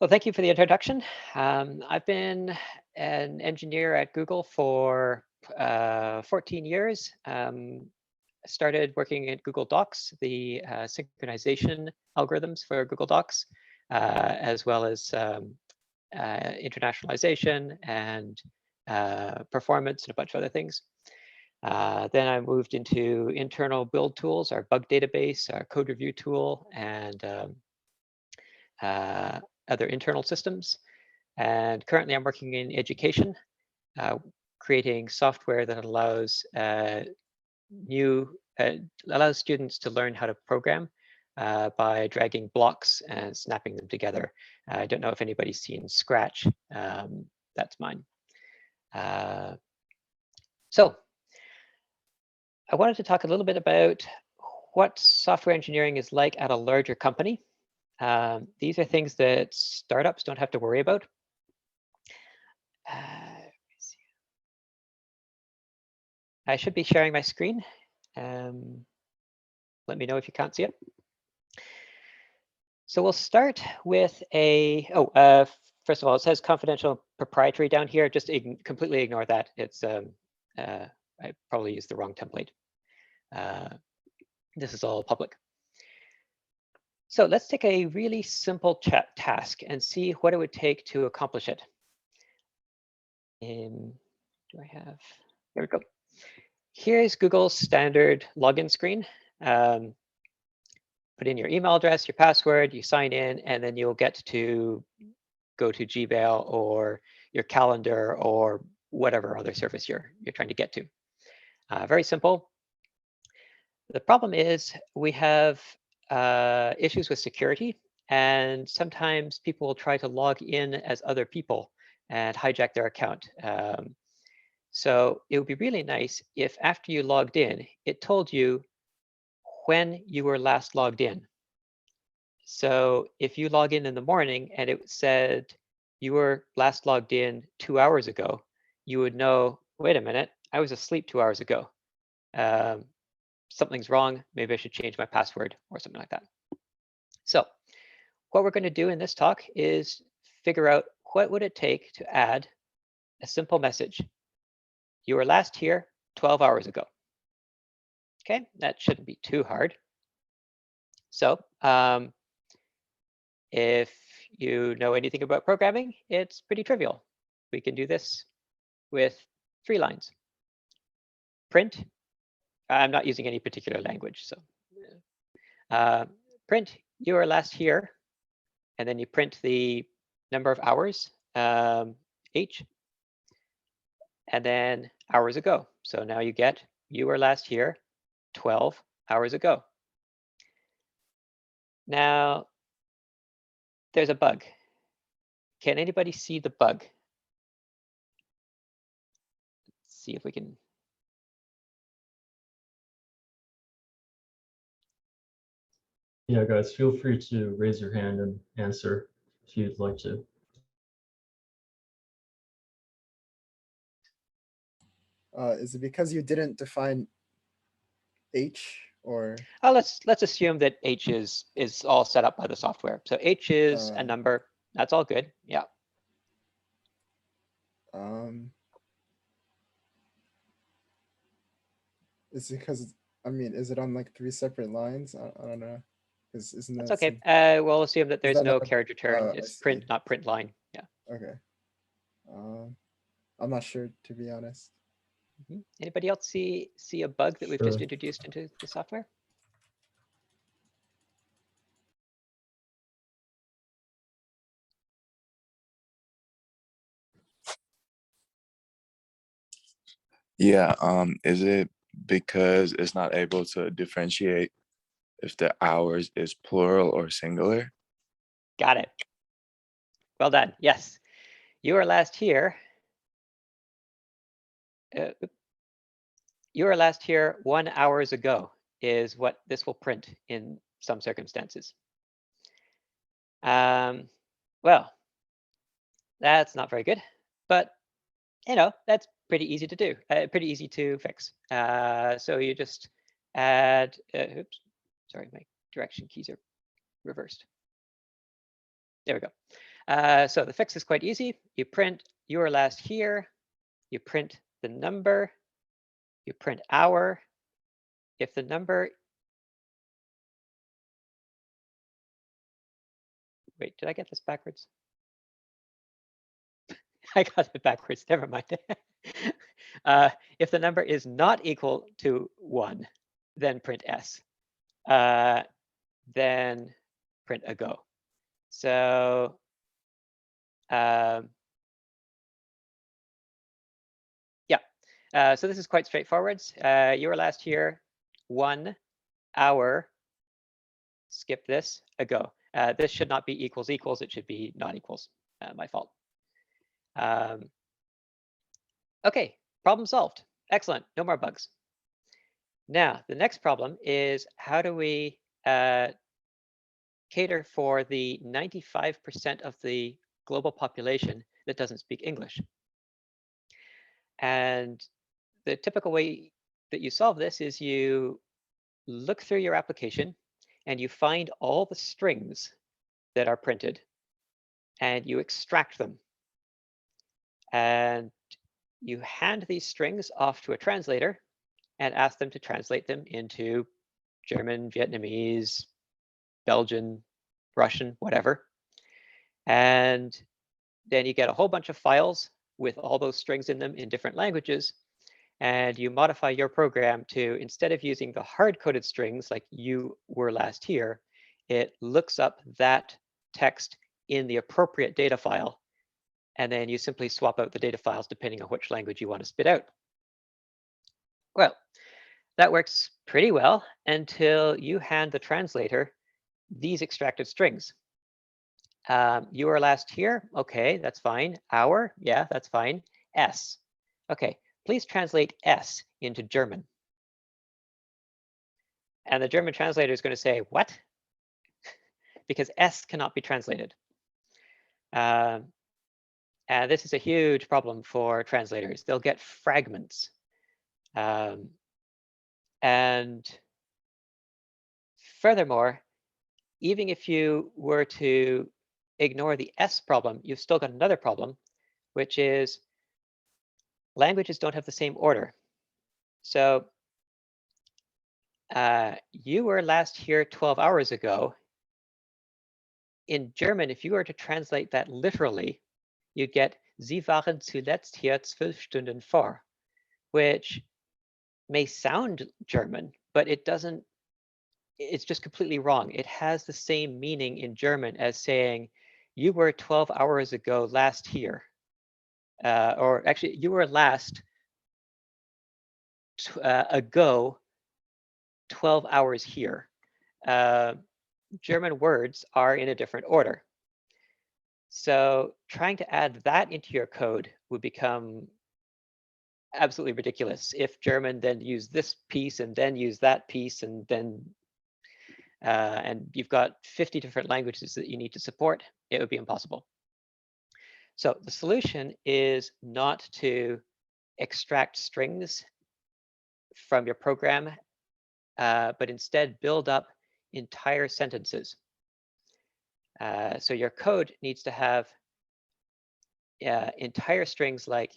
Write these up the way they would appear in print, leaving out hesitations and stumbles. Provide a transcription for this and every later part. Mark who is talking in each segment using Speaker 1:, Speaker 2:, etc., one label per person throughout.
Speaker 1: Well, thank you for the introduction. I've been an engineer at Google for 14 years. I started working at Google Docs, the synchronization algorithms for Google Docs, as well as internationalization and performance and a bunch of other things. Then I moved into internal build tools, our bug database, our code review tool, and other internal systems. And currently I'm working in education, creating software that allows allows students to learn how to program by dragging blocks and snapping them together. I don't know if anybody's seen Scratch. That's mine. So I wanted to talk a little bit about what software engineering is like at a larger company. These are things that startups don't have to worry about. I should be sharing my screen. Let me know if you can't see it. So we'll start with first of all, it says confidential proprietary down here. Just completely ignore that. It's I probably used the wrong template. This is all public. So let's take a really simple task and see what it would take to accomplish it. Do I have? There we go. Here's Google's standard login screen. Put in your email address, your password, you sign in, and then you'll get to go to Gmail or your calendar or whatever other service you're trying to get to. Very simple. The problem is we have issues with security, and sometimes people will try to log in as other people and hijack their account. So it would be really nice if after you logged in, it told you when you were last logged in. So if you log in the morning and it said you were last logged in 2 hours ago, you would know, wait a minute, I was asleep 2 hours ago. Something's wrong. Maybe I should change my password or something like that. So what we're going to do in this talk is figure out what would it take to add a simple message. You were last here 12 hours ago. Okay, that shouldn't be too hard. So if you know anything about programming, it's pretty trivial. We can do this with 3 lines. Print. I'm not using any particular language, so print, you were last here, and then you print the number of hours, H, and then hours ago. So now you get, you were last here 12 hours ago. Now, there's a bug. Can anybody see the bug? Let's see if we can.
Speaker 2: Yeah, guys, feel free to raise your hand and answer if you'd like to.
Speaker 3: Is it because you didn't define H or?
Speaker 1: Let's assume that H is all set up by the software. So H is a number. That's all good. Yeah.
Speaker 3: Is it because, I mean, is it on like 3 separate lines? I don't know. Isn't
Speaker 1: That's
Speaker 3: that
Speaker 1: okay. We'll assume that there's no
Speaker 3: not,
Speaker 1: carriage return. It's print, not print line. Yeah.
Speaker 3: Okay. I'm not sure, to be honest.
Speaker 1: Anybody else see a bug that we've just introduced into the software?
Speaker 4: Yeah, is it because it's not able to differentiate if the hours is plural or singular?
Speaker 1: Got it. Well done. Yes. You were last here. You were last here 1 hour ago is what this will print in some circumstances. Well, that's not very good, but you know, that's pretty easy to do, pretty easy to fix. So you just add, oops, sorry, my direction keys are reversed. There we go. So the fix is quite easy. You print you were last here, you print the number, you print hour. If the number, wait, did I get this backwards? I got it backwards, never mind. If the number is not equal to 1, then print S. Then print a go. So yeah, so this is quite straightforward. You were last here, 1 hour, skip this, a go. This should not be equals equals, it should be not equals, my fault. Okay, problem solved. Excellent, no more bugs. Now, the next problem is how do we cater for the 95% of the global population that doesn't speak English? And the typical way that you solve this is you look through your application and you find all the strings that are printed and you extract them. And you hand these strings off to a translator and ask them to translate them into German, Vietnamese, Belgian, Russian, whatever. And then you get a whole bunch of files with all those strings in them in different languages. And you modify your program to, instead of using the hard-coded strings like you were last here, it looks up that text in the appropriate data file. And then you simply swap out the data files depending on which language you want to spit out. Well, that works pretty well until you hand the translator these extracted strings. You were last here. Okay, that's fine. Hour, yeah, that's fine. S. Okay, please translate S into German. And the German translator is going to say, what? Because S cannot be translated. And this is a huge problem for translators. They'll get fragments. And furthermore, even if you were to ignore the S problem, you've still got another problem, which is languages don't have the same order. So you were last here 12 hours ago. In German, if you were to translate that literally, you'd get Sie waren zuletzt hier 12 Stunden vor, which may sound German, but it doesn't, it's just completely wrong. It has the same meaning in German as saying, you were 12 hours ago last here. Or actually, you were last ago 12 hours here. German words are in a different order. So trying to add that into your code would become absolutely ridiculous if German then used this piece and then use that piece and then and you've got 50 different languages that you need to support. It would be impossible. So the solution is not to extract strings from your program, but instead build up entire sentences. So your code needs to have entire strings like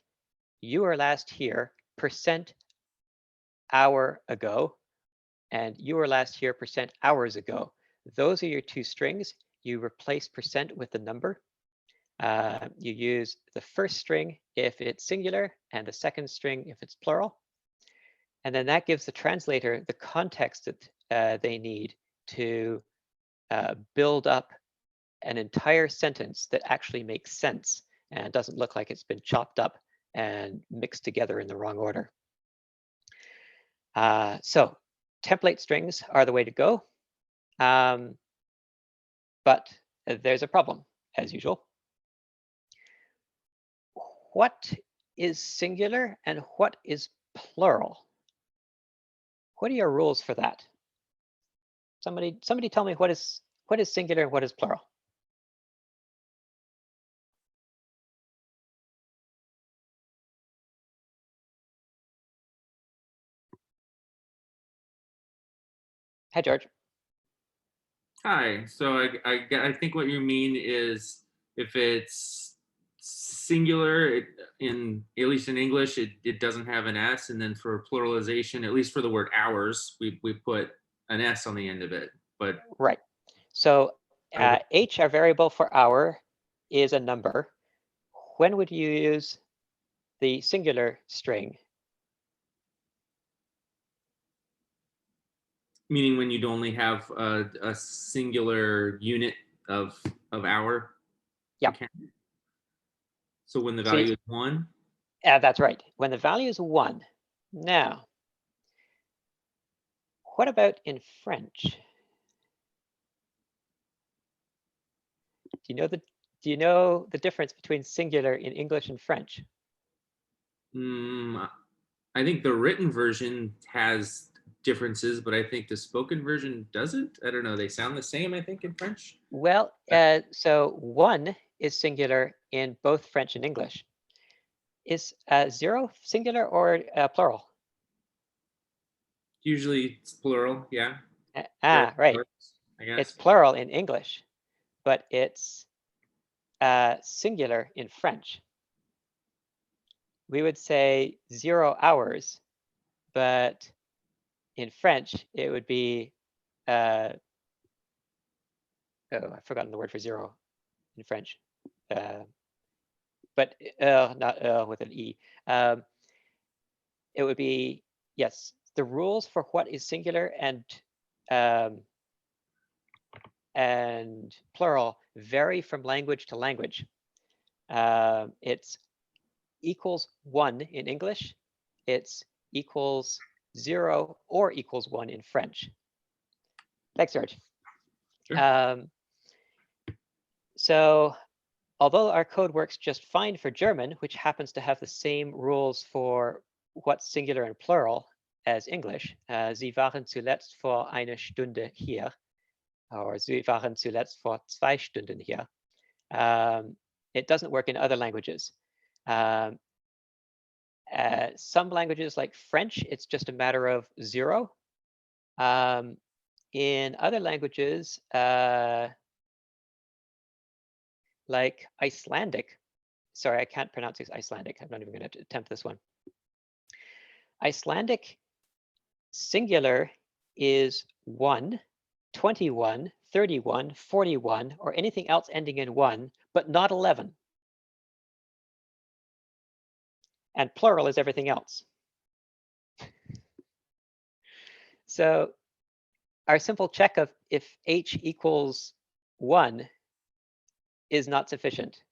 Speaker 1: you were last here %hour ago, and you were last here %hours ago. Those are your two strings. You replace % with the number. You use the first string if it's singular and the second string if it's plural. And then that gives the translator the context that they need to build up an entire sentence that actually makes sense and doesn't look like it's been chopped up and mixed together in the wrong order. So template strings are the way to go. But there's a problem, as usual. What is singular and what is plural? What are your rules for that? Somebody tell me what is singular and what is plural? Hi, George.
Speaker 5: Hi. So I think what you mean is If it's singular, at least in English, it doesn't have an S. And then for pluralization, at least for the word hours, we put an S on the end of it. But
Speaker 1: Right. So
Speaker 5: Okay.
Speaker 1: H, our variable for hour, is a number. When would you use the singular string?
Speaker 5: meaning when you'd only have a singular unit of hour.
Speaker 1: Yeah.
Speaker 5: to count. So when the
Speaker 1: So
Speaker 5: value is 1,
Speaker 1: that's right. When the value is 1. Now, what about in French? Do you know the difference between singular in English and French?
Speaker 5: I think the written version has differences, but I think the spoken version doesn't. I don't know. They sound the same, I think, in French.
Speaker 1: Well, so 1 is singular in both French and English. Is 0 singular or plural?
Speaker 5: Usually it's plural, yeah.
Speaker 1: Right.
Speaker 5: I guess.
Speaker 1: It's plural in English, but it's singular in French. We would say 0 hours, but in French it would be oh, I've forgotten the word for 0 in French. But not with an E. It would be, yes, the rules for what is singular and plural vary from language to language. It's equals 1 in English. It's equals 0 or equals 1 in French. Thanks, George.
Speaker 5: Sure.
Speaker 1: So although our code works just fine for German, which happens to have the same rules for what's singular and plural as English, Sie waren zuletzt vor einer Stunde hier, or Sie waren zuletzt vor 2 Stunden hier. It doesn't work in other languages. Some languages like French, it's just a matter of 0. In other languages, like Icelandic, sorry, I can't pronounce Icelandic. I'm not even going to attempt this one. Icelandic singular is 1, 21, 31, 41, or anything else ending in 1, but not 11. And plural is everything else. So our simple check of if H equals 1 is not sufficient.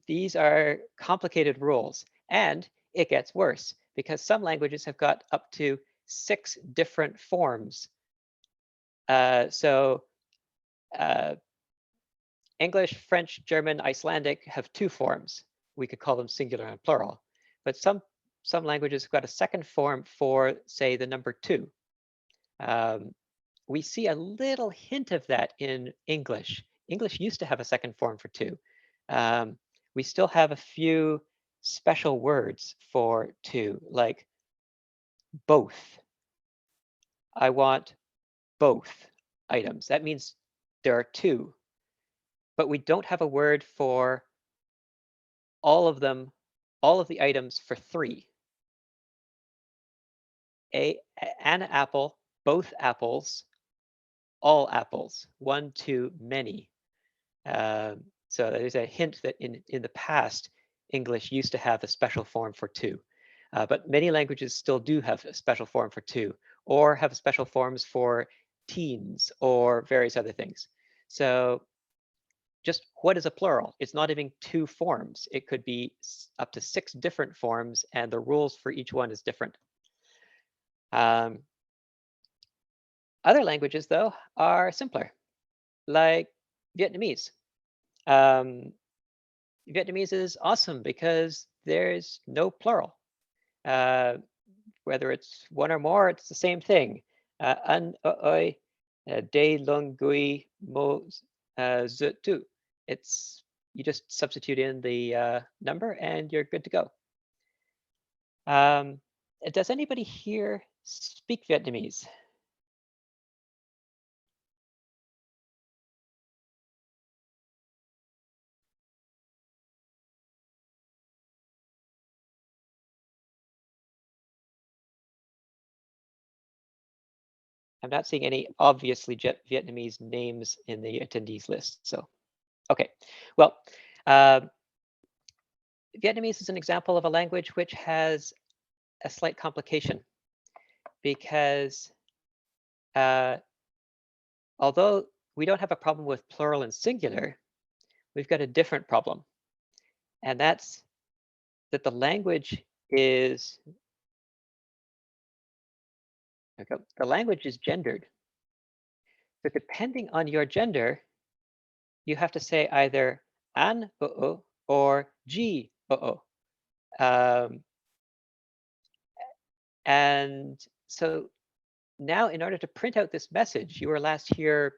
Speaker 1: These are complicated rules, and it gets worse because some languages have got up to 6 different forms. English, French, German, Icelandic have 2 forms. We could call them singular and plural. But some languages have got a second form for, say, the number 2. We see a little hint of that in English. English used to have a second form for 2. We still have a few special words for 2, like both. I want both items. That means there are 2. But we don't have a word for all of them, all of the items for 3. An apple, both apples, all apples, 1, 2, many. So there's a hint that in the past, English used to have a special form for 2. But many languages still do have a special form for 2, or have special forms for teens or various other things. So just what is a plural? It's not even 2 forms. It could be up to 6 different forms, and the rules for each one is different. Other languages, though, are simpler, like Vietnamese. Vietnamese is awesome because there's no plural. Whether it's 1 or more, it's the same thing. An, oi, de, lung, gui, mo, zu, tu. It's, you just substitute in the number and you're good to go. Does anybody here speak Vietnamese? I'm not seeing any obviously Vietnamese names in the attendees list. So, okay, well, Vietnamese is an example of a language which has a slight complication because although we don't have a problem with plural and singular, we've got a different problem. And that's that the language is, the language is gendered. So depending on your gender, you have to say either an o'o or g o'o. And so now in order to print out this message, you were last here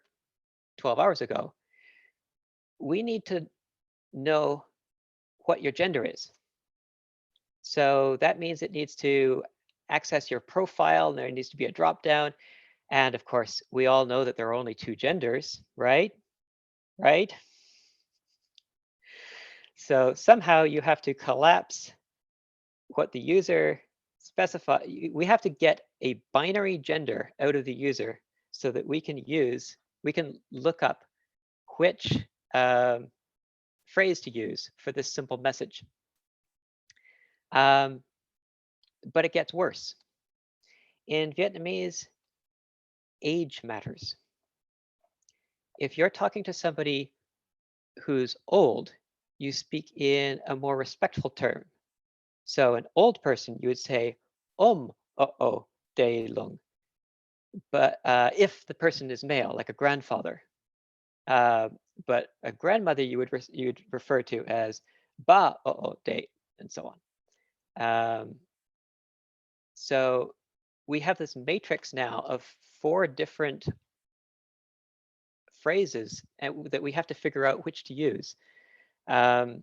Speaker 1: 12 hours ago, we need to know what your gender is. So that means it needs to access your profile, and there needs to be a drop down. And of course, we all know that there are only two genders, right? Right? So somehow you have to collapse what the user specify. We have to get a binary gender out of the user so that we can look up which phrase to use for this simple message. But it gets worse. In Vietnamese, age matters. If you're talking to somebody who's old, you speak in a more respectful term. So an old person, you would say, o'o day lung. But if the person is male, like a grandfather, but a grandmother, you'd refer to as ba o'o day, and so on. So we have this matrix now of 4 different phrases that we have to figure out which to use. And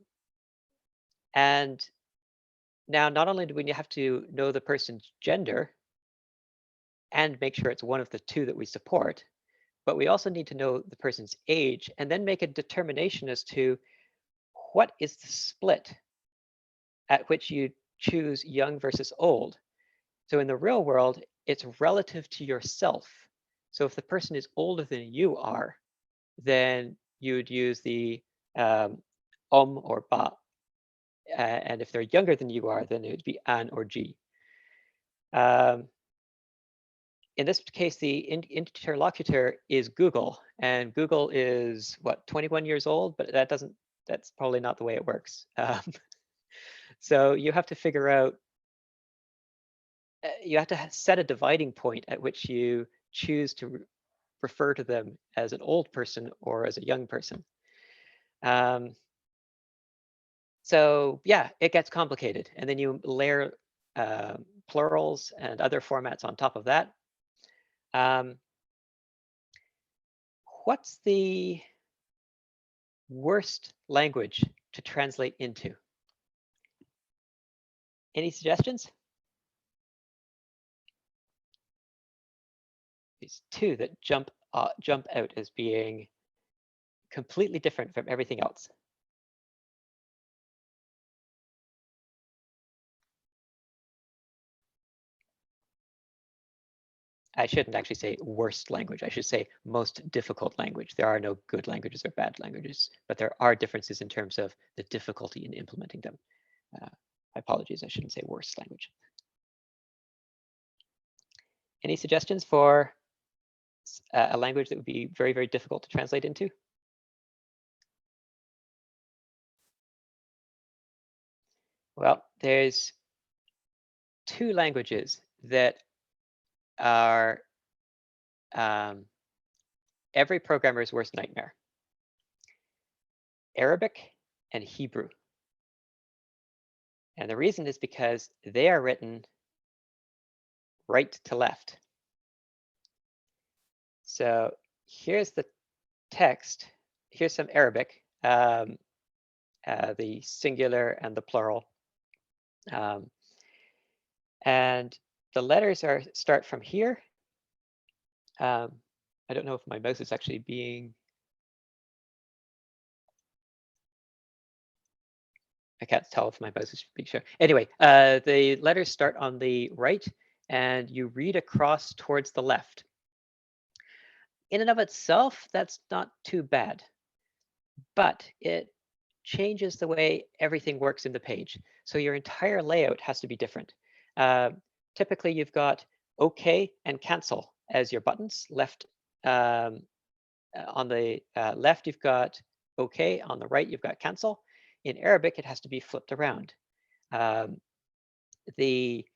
Speaker 1: now not only do we have to know the person's gender and make sure it's one of the 2 that we support, but we also need to know the person's age and then make a determination as to what is the split at which you choose young versus old. So in the real world, it's relative to yourself. So if the person is older than you are, then you would use the or ba. And if they're younger than you are, then it would be an or g. In this case, the interlocutor is Google, and Google is what, 21 years old, but that's probably not the way it works. So you have to figure out, you have to set a dividing point at which you choose to refer to them as an old person or as a young person. So yeah, it gets complicated, and then you layer plurals and other formats on top of that. What's the worst language to translate into? Any suggestions? These 2 that jump out as being completely different from everything else. I shouldn't actually say worst language. I should say most difficult language. There are no good languages or bad languages, but there are differences in terms of the difficulty in implementing them. Apologies, I shouldn't say worst language. Any suggestions for a language that would be very, very difficult to translate into? Well, there's 2 languages that are every programmer's worst nightmare: Arabic and Hebrew. And the reason is because they are written right to left. So here's the text. Here's some Arabic, the singular and the plural. And the letters start from here. I don't know if my mouse is actually being, I can't tell if my mouse is being shown. Anyway, the letters start on the right and you read across towards the left. In and of itself, that's not too bad, but it changes the way everything works in the page. So your entire layout has to be different. Typically, you've got OK and cancel as your buttons. On the left, you've got OK. On the right, you've got cancel. In Arabic, it has to be flipped around. The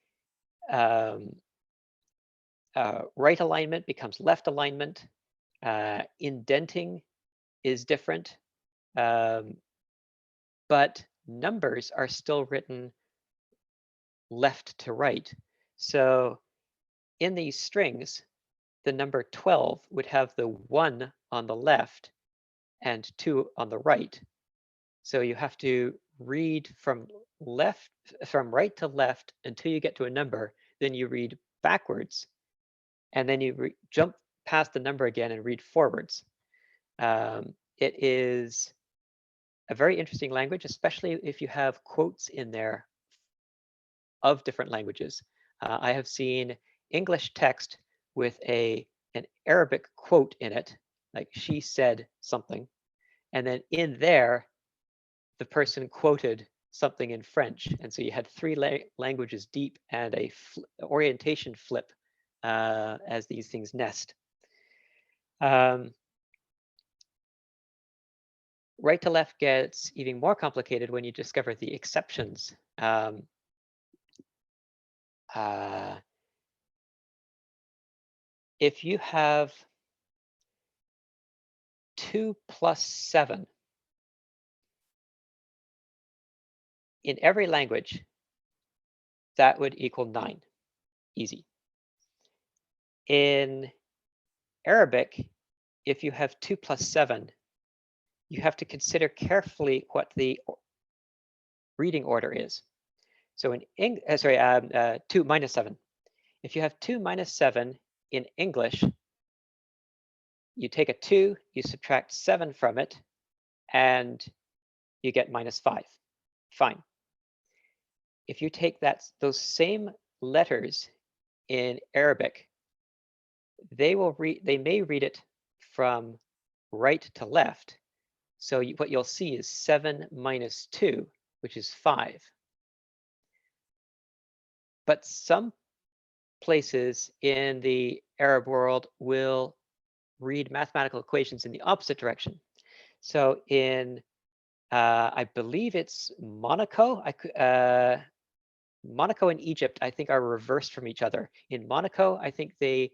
Speaker 1: right alignment becomes left alignment. Indenting is different. But numbers are still written left to right. So in these strings, the number 12 would have the 1 on the left and 2 on the right. So you have to read from right to left until you get to a number, then you read backwards, and then you jump past the number again and read forwards. It is a very interesting language, especially if you have quotes in there of different languages. I have seen English text with an Arabic quote in it, like she said something, and then in there, the person quoted something in French, and so you had three languages deep and a orientation flip as these things nest. Right to left gets even more complicated when you discover the exceptions. If you have 2 plus 7, in every language, that would equal 9, easy. In Arabic, if you have 2 plus 7, you have to consider carefully what the reading order is. So in 2 minus 7. If you have 2 minus 7 in English, you take a 2, you subtract 7 from it, and you get minus 5. Fine. If you take those same letters in Arabic, they may read it from right to left. So what you'll see is 7 minus 2, which is 5. But some places in the Arab world will read mathematical equations in the opposite direction. So in, I believe it's Monaco. Monaco and Egypt, I think, are reversed from each other. In Monaco, I think they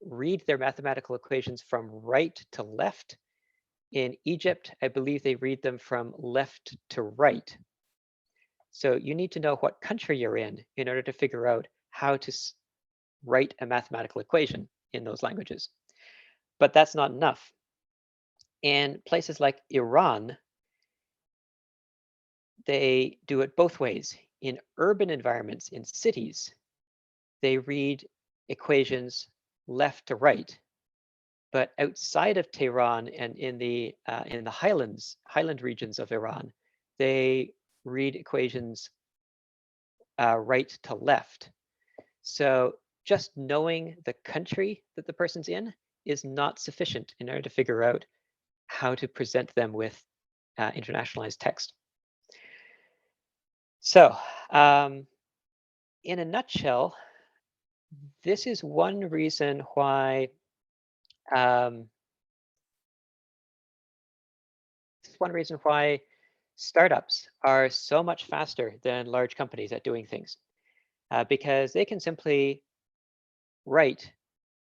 Speaker 1: read their mathematical equations from right to left. In Egypt, I believe they read them from left to right. So you need to know what country you're in order to figure out how to write a mathematical equation in those languages. But that's not enough. In places like Iran, they do it both ways. In urban environments, in cities, they read equations left to right. But outside of Tehran and in the highland regions of Iran, they read equations right to left. So just knowing the country that the person's in is not sufficient in order to figure out how to present them with internationalized text. So in a nutshell, this is one reason why startups are so much faster than large companies at doing things, because they can simply write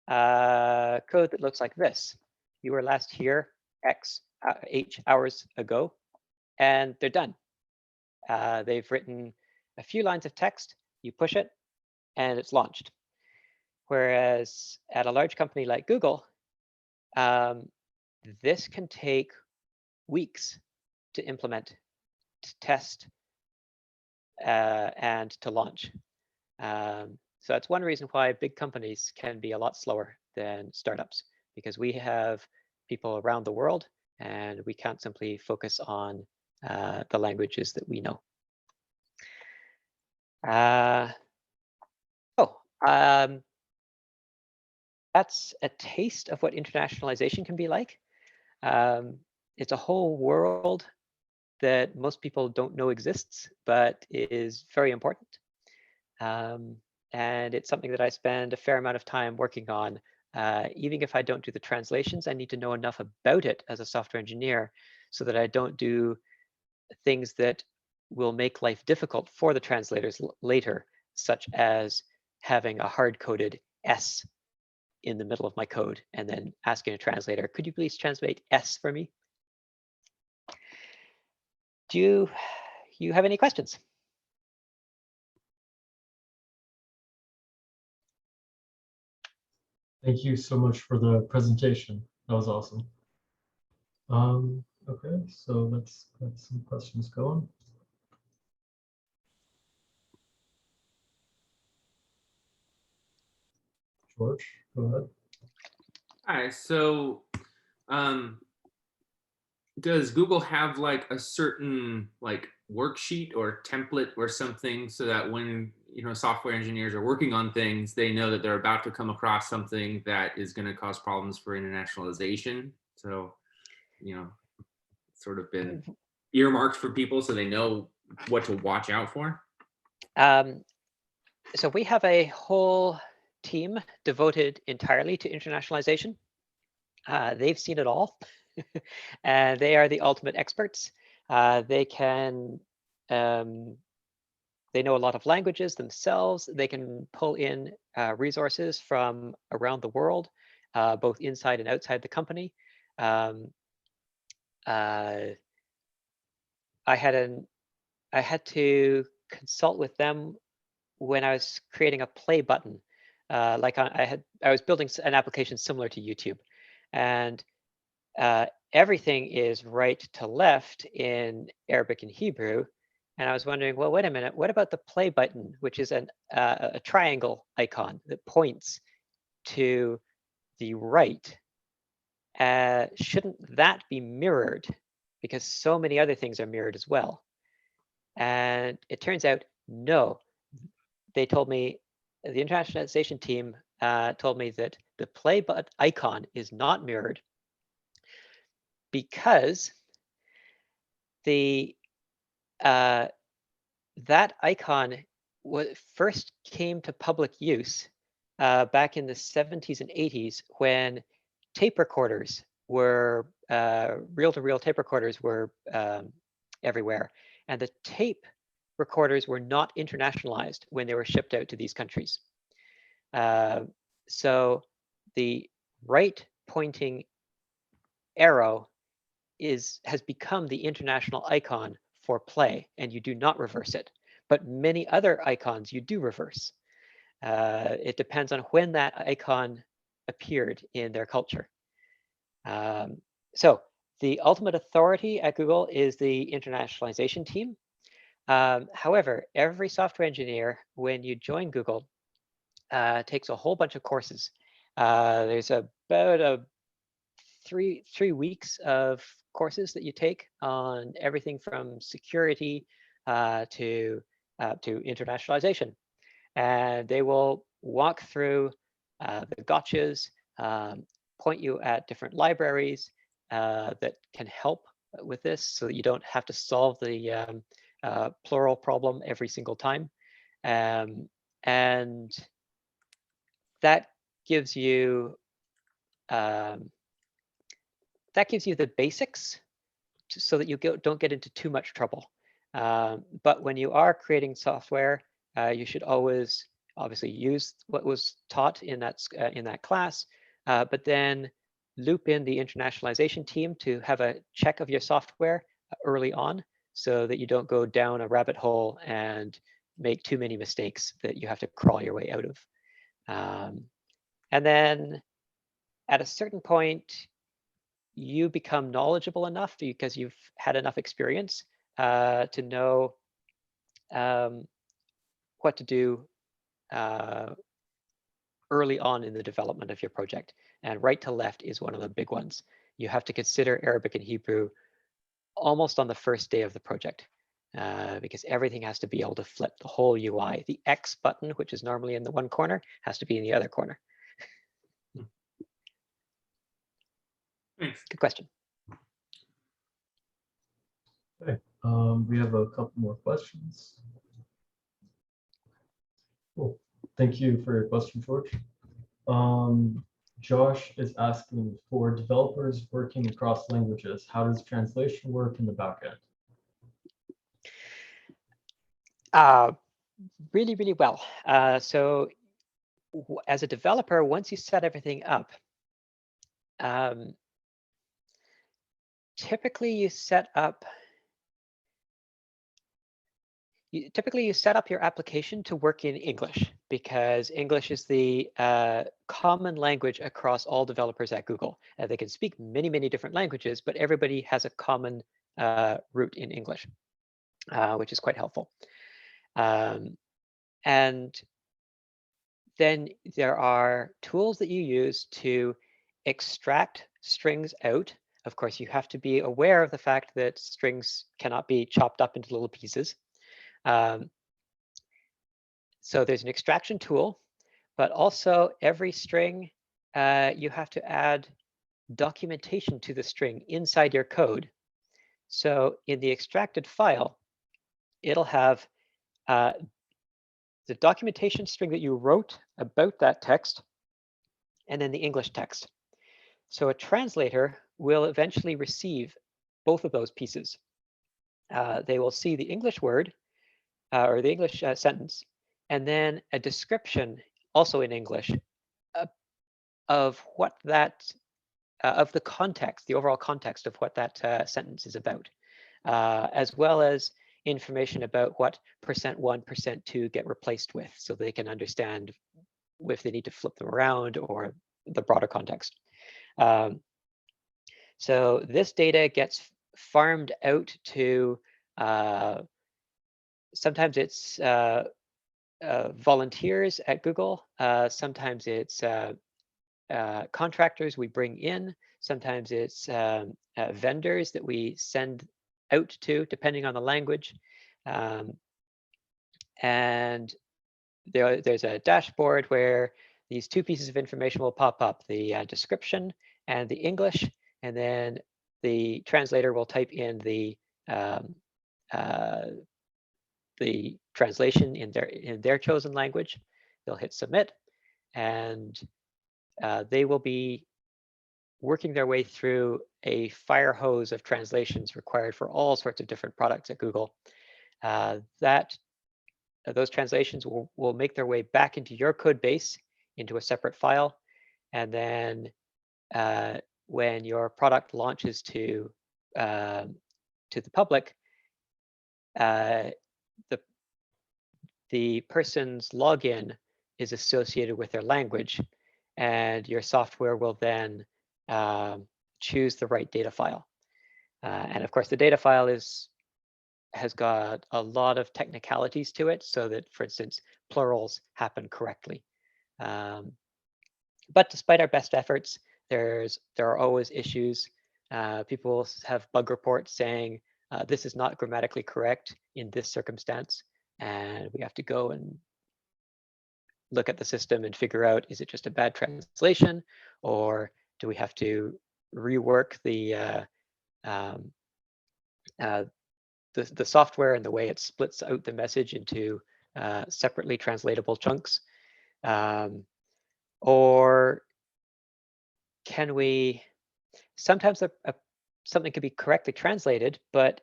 Speaker 1: code that looks like this. You were last here H hours ago, and they're done. They've written a few lines of text, you push it, and it's launched. Whereas at a large company like Google, this can take weeks to implement, to test, and to launch. So that's one reason why big companies can be a lot slower than startups, because we have people around the world and we can't simply focus on the languages that we know. that's a taste of what internationalization can be like. It's a whole world that most people don't know exists, but is very important. And it's something that I spend a fair amount of time working on. Even if I don't do the translations, I need to know enough about it as a software engineer so that I don't do things that will make life difficult for the translators later, such as having a hard-coded S in the middle of my code and then asking a translator, could you please translate S for me? Do you have any questions?
Speaker 2: Thank you so much for the presentation. That was awesome. Okay, so let's get some questions going. George, go ahead.
Speaker 5: Hi, so does Google have like a certain like worksheet or template or something so that when software engineers are working on things, they know that they're about to come across something that is going to cause problems for internationalization? So, sort of been earmarked for people so they know what to watch out for?
Speaker 1: So we have a whole team devoted entirely to internationalization. They've seen it all, and they are the ultimate experts. They can, they know a lot of languages themselves. They can pull in resources from around the world, both inside and outside the company. I had to consult with them when I was creating a play button. Like I was building an application similar to YouTube, and everything is right to left in Arabic and Hebrew. And I was wondering, well, wait a minute, what about the play button, which is a triangle icon that points to the right? Shouldn't that be mirrored? Because so many other things are mirrored as well. And it turns out, no. They told me, the internationalization team told me that the play button icon is not mirrored because that icon first came to public use back in the 70s and 80s when tape recorders were, reel-to-reel tape recorders were everywhere. And the tape recorders were not internationalized when they were shipped out to these countries. So the right pointing arrow has become the international icon for play, and you do not reverse it. But many other icons you do reverse. It depends on when that icon appeared in their culture. So the ultimate authority at Google is the internationalization team. However, every software engineer, when you join Google, takes a whole bunch of courses. There's about three weeks of courses that you take on everything from security to internationalization, and they will walk through the gotchas, point you at different libraries that can help with this, so that you don't have to solve the plural problem every single time, and that gives you the basics so that you don't get into too much trouble. But when you are creating software, you should always obviously use what was taught in that class, but then loop in the internationalization team to have a check of your software early on, so that you don't go down a rabbit hole and make too many mistakes that you have to crawl your way out of. And then at a certain point, you become knowledgeable enough because you've had enough experience to know what to do early on in the development of your project. And right to left is one of the big ones. You have to consider Arabic and Hebrew almost on the first day of the project, because everything has to be able to flip the whole UI. The X button, which is normally in the one corner, has to be in the other corner.
Speaker 5: Thanks.
Speaker 1: Good question.
Speaker 2: Okay, we have a couple more questions. Cool. Thank you for your question, George. Josh is asking, for developers working across languages, how does translation work in the backend?
Speaker 1: Really, really well. So as a developer, once you set everything up, typically you set up your application to work in English, because English is the common language across all developers at Google. They can speak many, many different languages, but everybody has a common root in English, which is quite helpful. And then there are tools that you use to extract strings out. Of course, you have to be aware of the fact that strings cannot be chopped up into little pieces. So there's an extraction tool, but also every string, you have to add documentation to the string inside your code. So in the extracted file, it'll have the documentation string that you wrote about that text, and then the English text. So a translator will eventually receive both of those pieces. They will see the English word or the English sentence, and then a description also in English of what that, of the context, the overall context of what that sentence is about, as well as information about what %1, %2 get replaced with, so they can understand if they need to flip them around or the broader context. So this data gets farmed out to, sometimes it's volunteers at Google, sometimes it's contractors we bring in, sometimes it's vendors that we send out to, depending on the language. And there's a dashboard where these two pieces of information will pop up, the description and the English, and then the translator will type in the translation in their chosen language. They'll hit submit, and they will be working their way through a fire hose of translations required for all sorts of different products at Google. Those translations will make their way back into your code base, into a separate file, and then when your product launches to the public, the person's login is associated with their language, and your software will then choose the right data file. And of course, the data file has got a lot of technicalities to it, so that, for instance, plurals happen correctly. But despite our best efforts, there are always issues. People have bug reports saying this is not grammatically correct in this circumstance, and we have to go and look at the system and figure out, is it just a bad translation, or do we have to rework the software and the way it splits out the message into separately translatable chunks? Or can we, sometimes something can be correctly translated, but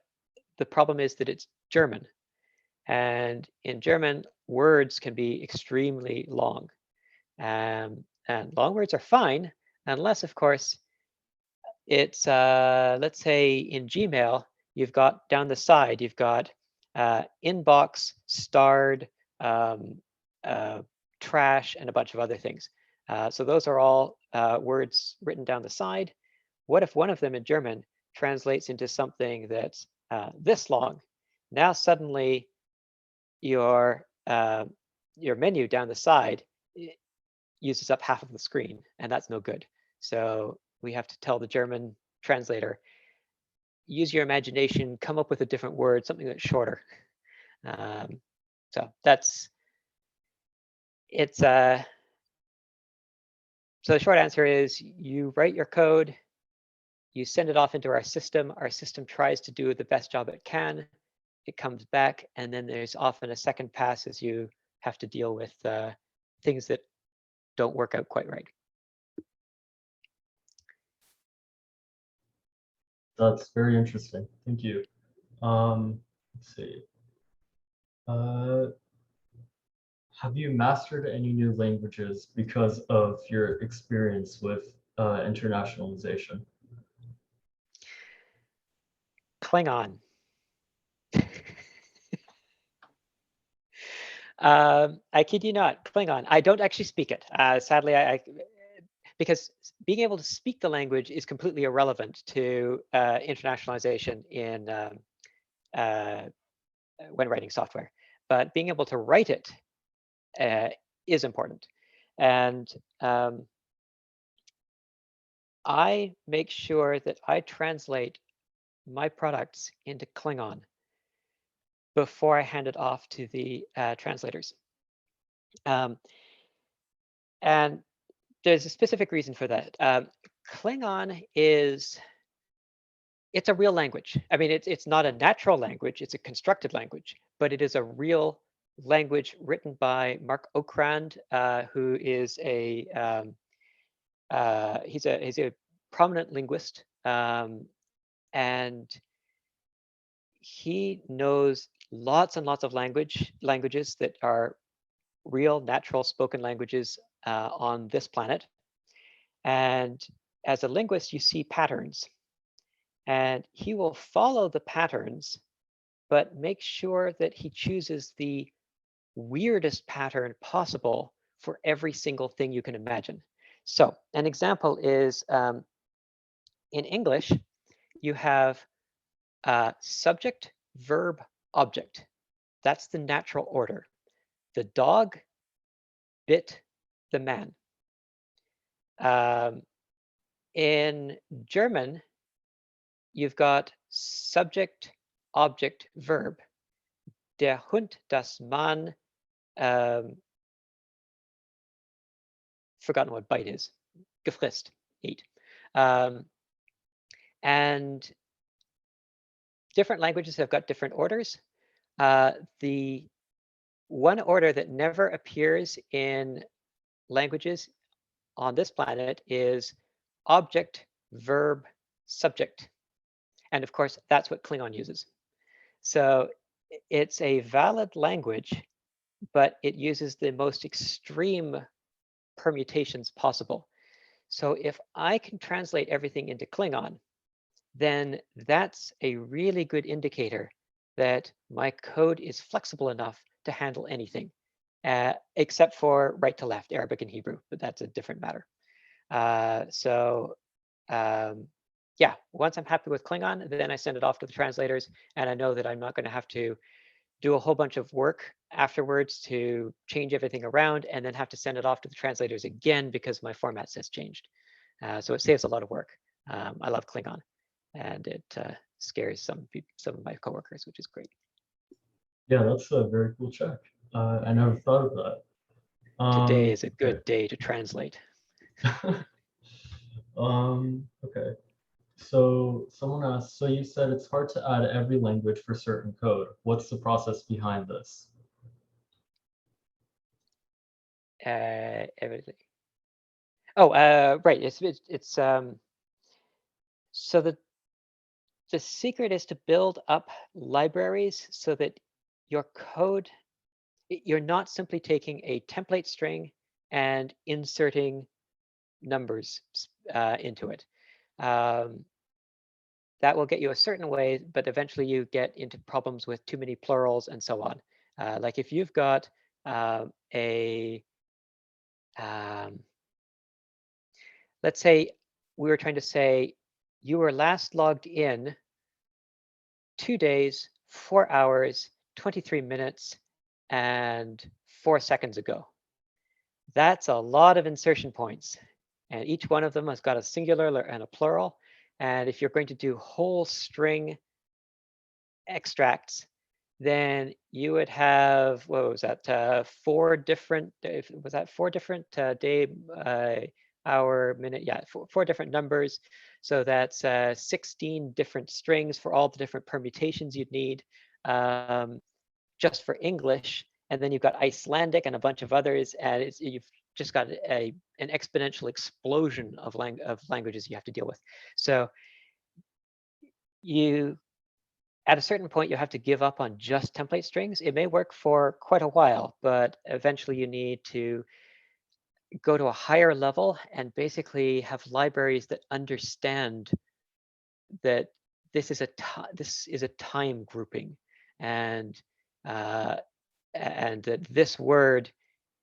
Speaker 1: the problem is that it's German. And in German, words can be extremely long. And long words are fine, unless, of course, it's, let's say in Gmail, you've got down the side, you've got inbox, starred, trash, and a bunch of other things. So those are all words written down the side. What if one of them in German translates into something that's this long? Now suddenly your menu down the side uses up half of the screen, and that's no good. So we have to tell the German translator, use your imagination, come up with a different word, something that's shorter. So so the short answer is, you write your code, you send it off into our system. Our system tries to do the best job it can. It comes back, and then there's often a second pass as you have to deal with things that don't work out quite right.
Speaker 2: That's very interesting. Thank you. Let's see. Have you mastered any new languages because of your experience with internationalization?
Speaker 1: Klingon. I kid you not, Klingon. I don't actually speak it. Sadly, because being able to speak the language is completely irrelevant to internationalization in when writing software. But being able to write it is important. And I make sure that I translate my products into Klingon before I hand it off to the translators. And there's a specific reason for that. Klingon it's a real language. I mean, it's not a natural language, it's a constructed language, but it is a real language written by Mark Okrand, who is he's a prominent linguist, and he knows lots and lots of languages that are real, natural spoken languages on this planet. And as a linguist, you see patterns. And he will follow the patterns, but make sure that he chooses the weirdest pattern possible for every single thing you can imagine. So an example is in English, you have subject, verb, object. That's the natural order. The dog bit the man. In German, you've got subject, object, verb. Der Hund, das Mann, forgotten what bite is, gefrisst, ate. And different languages have got different orders. The one order that never appears in languages on this planet is object, verb, subject. And of course, that's what Klingon uses. So it's a valid language, but it uses the most extreme permutations possible. So if I can translate everything into Klingon, then that's a really good indicator that my code is flexible enough to handle anything, except for right to left, Arabic and Hebrew, but that's a different matter. Yeah, once I'm happy with Klingon, then I send it off to the translators, and I know that I'm not going to have to do a whole bunch of work afterwards to change everything around and then have to send it off to the translators again because my formats has changed. So it saves a lot of work. I love Klingon, and it scares some of my coworkers, which is great.
Speaker 2: Yeah, that's a very cool check. I never thought of that.
Speaker 1: Today is a good
Speaker 2: Okay.
Speaker 1: day to translate.
Speaker 2: Okay. So someone asked, so you said it's hard to add every language for certain code. What's the process behind this?
Speaker 1: Everything. Oh, right. It's so the secret is to build up libraries so that your code, you're not simply taking a template string and inserting numbers into it. That will get you a certain way, but eventually you get into problems with too many plurals and so on. Like if you've got let's say we were trying to say you were last logged in 2 days, 4 hours, 23 minutes, and 4 seconds ago. That's a lot of insertion points. And each one of them has got a singular and a plural. And if you're going to do whole string extracts, then you would have, what was that, 4 different, was that 4 different day, hour, minute? Yeah, 4 different numbers. So that's 16 different strings for all the different permutations you'd need just for English. And then you've got Icelandic and a bunch of others, and you've just got an exponential explosion of languages you have to deal with. So at a certain point, you have to give up on just template strings. It may work for quite a while, but eventually you need to go to a higher level and basically have libraries that understand that this is a time grouping, and that this word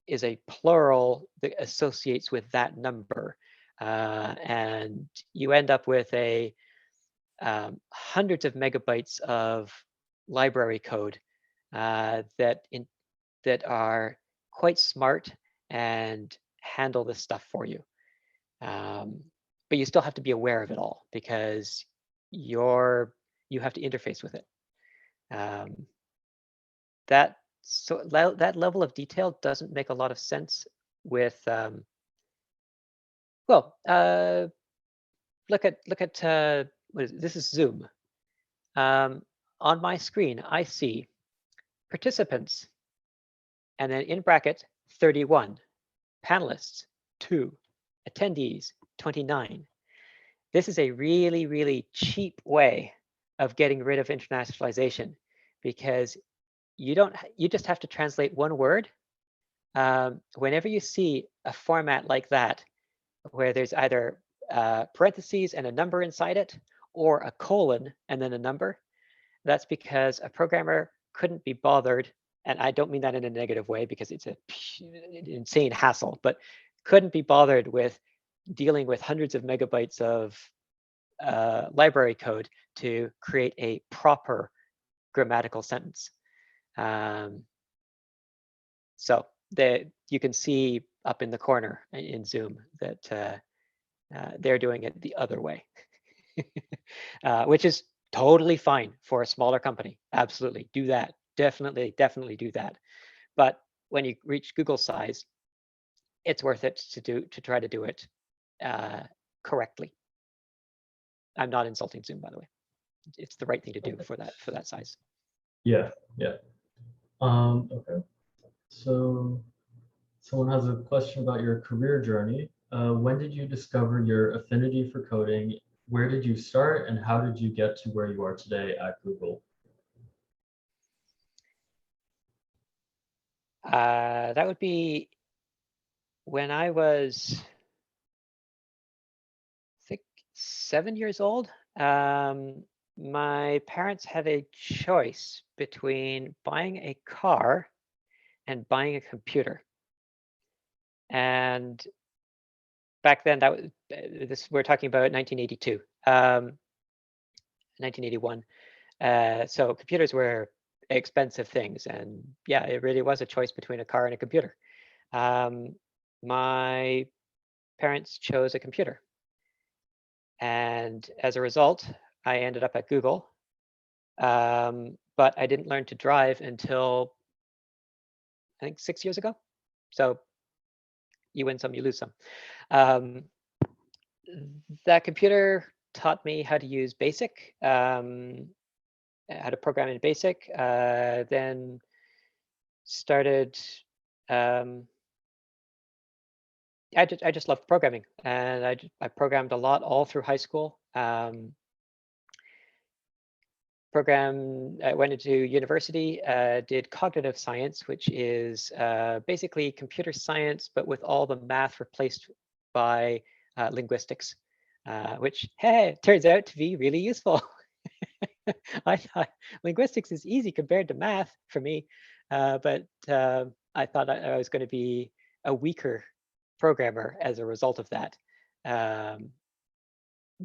Speaker 1: is a plural that associates with that number, and you end up with hundreds of megabytes of library code that are quite smart and handle this stuff for you. But you still have to be aware of it all because you have to interface with it. That level of detail doesn't make a lot of sense with look at this is Zoom. On my screen, I see participants, and then in bracket 31, panelists 2, attendees 29. This is a really, really cheap way of getting rid of internationalization, because you just have to translate one word. Whenever you see a format like that, where there's either parentheses and a number inside it, or a colon and then a number, that's because a programmer couldn't be bothered, and I don't mean that in a negative way because it's an insane hassle, but couldn't be bothered with dealing with hundreds of megabytes of library code to create a proper grammatical sentence. So you can see up in the corner in Zoom that they're doing it the other way, which is totally fine for a smaller company. Absolutely, do that. Definitely do that. But when you reach Google size, it's worth it to try to do it correctly. I'm not insulting Zoom, by the way. It's the right thing to do for that size.
Speaker 2: Yeah. Okay. So someone has a question about your career journey. When did you discover your affinity for coding? Where did you start, and how did you get to where you are today at Google?
Speaker 1: That would be when I was, I think, 7 years old. My parents had a choice between buying a car and buying a computer. And back then, that was we're talking about 1982, 1981. So computers were expensive things, and yeah, it really was a choice between a car and a computer. My parents chose a computer, and as a result, I ended up at Google. But I didn't learn to drive until I think 6 years ago. So you win some, you lose some. That computer taught me how to use BASIC, how to program in BASIC, then started, I just loved programming, and I programmed a lot all through high school. I went into university, did cognitive science, which is basically computer science, but with all the math replaced by linguistics, which, hey, turns out to be really useful. I thought linguistics is easy compared to math for me, but I thought I was going to be a weaker programmer as a result of that.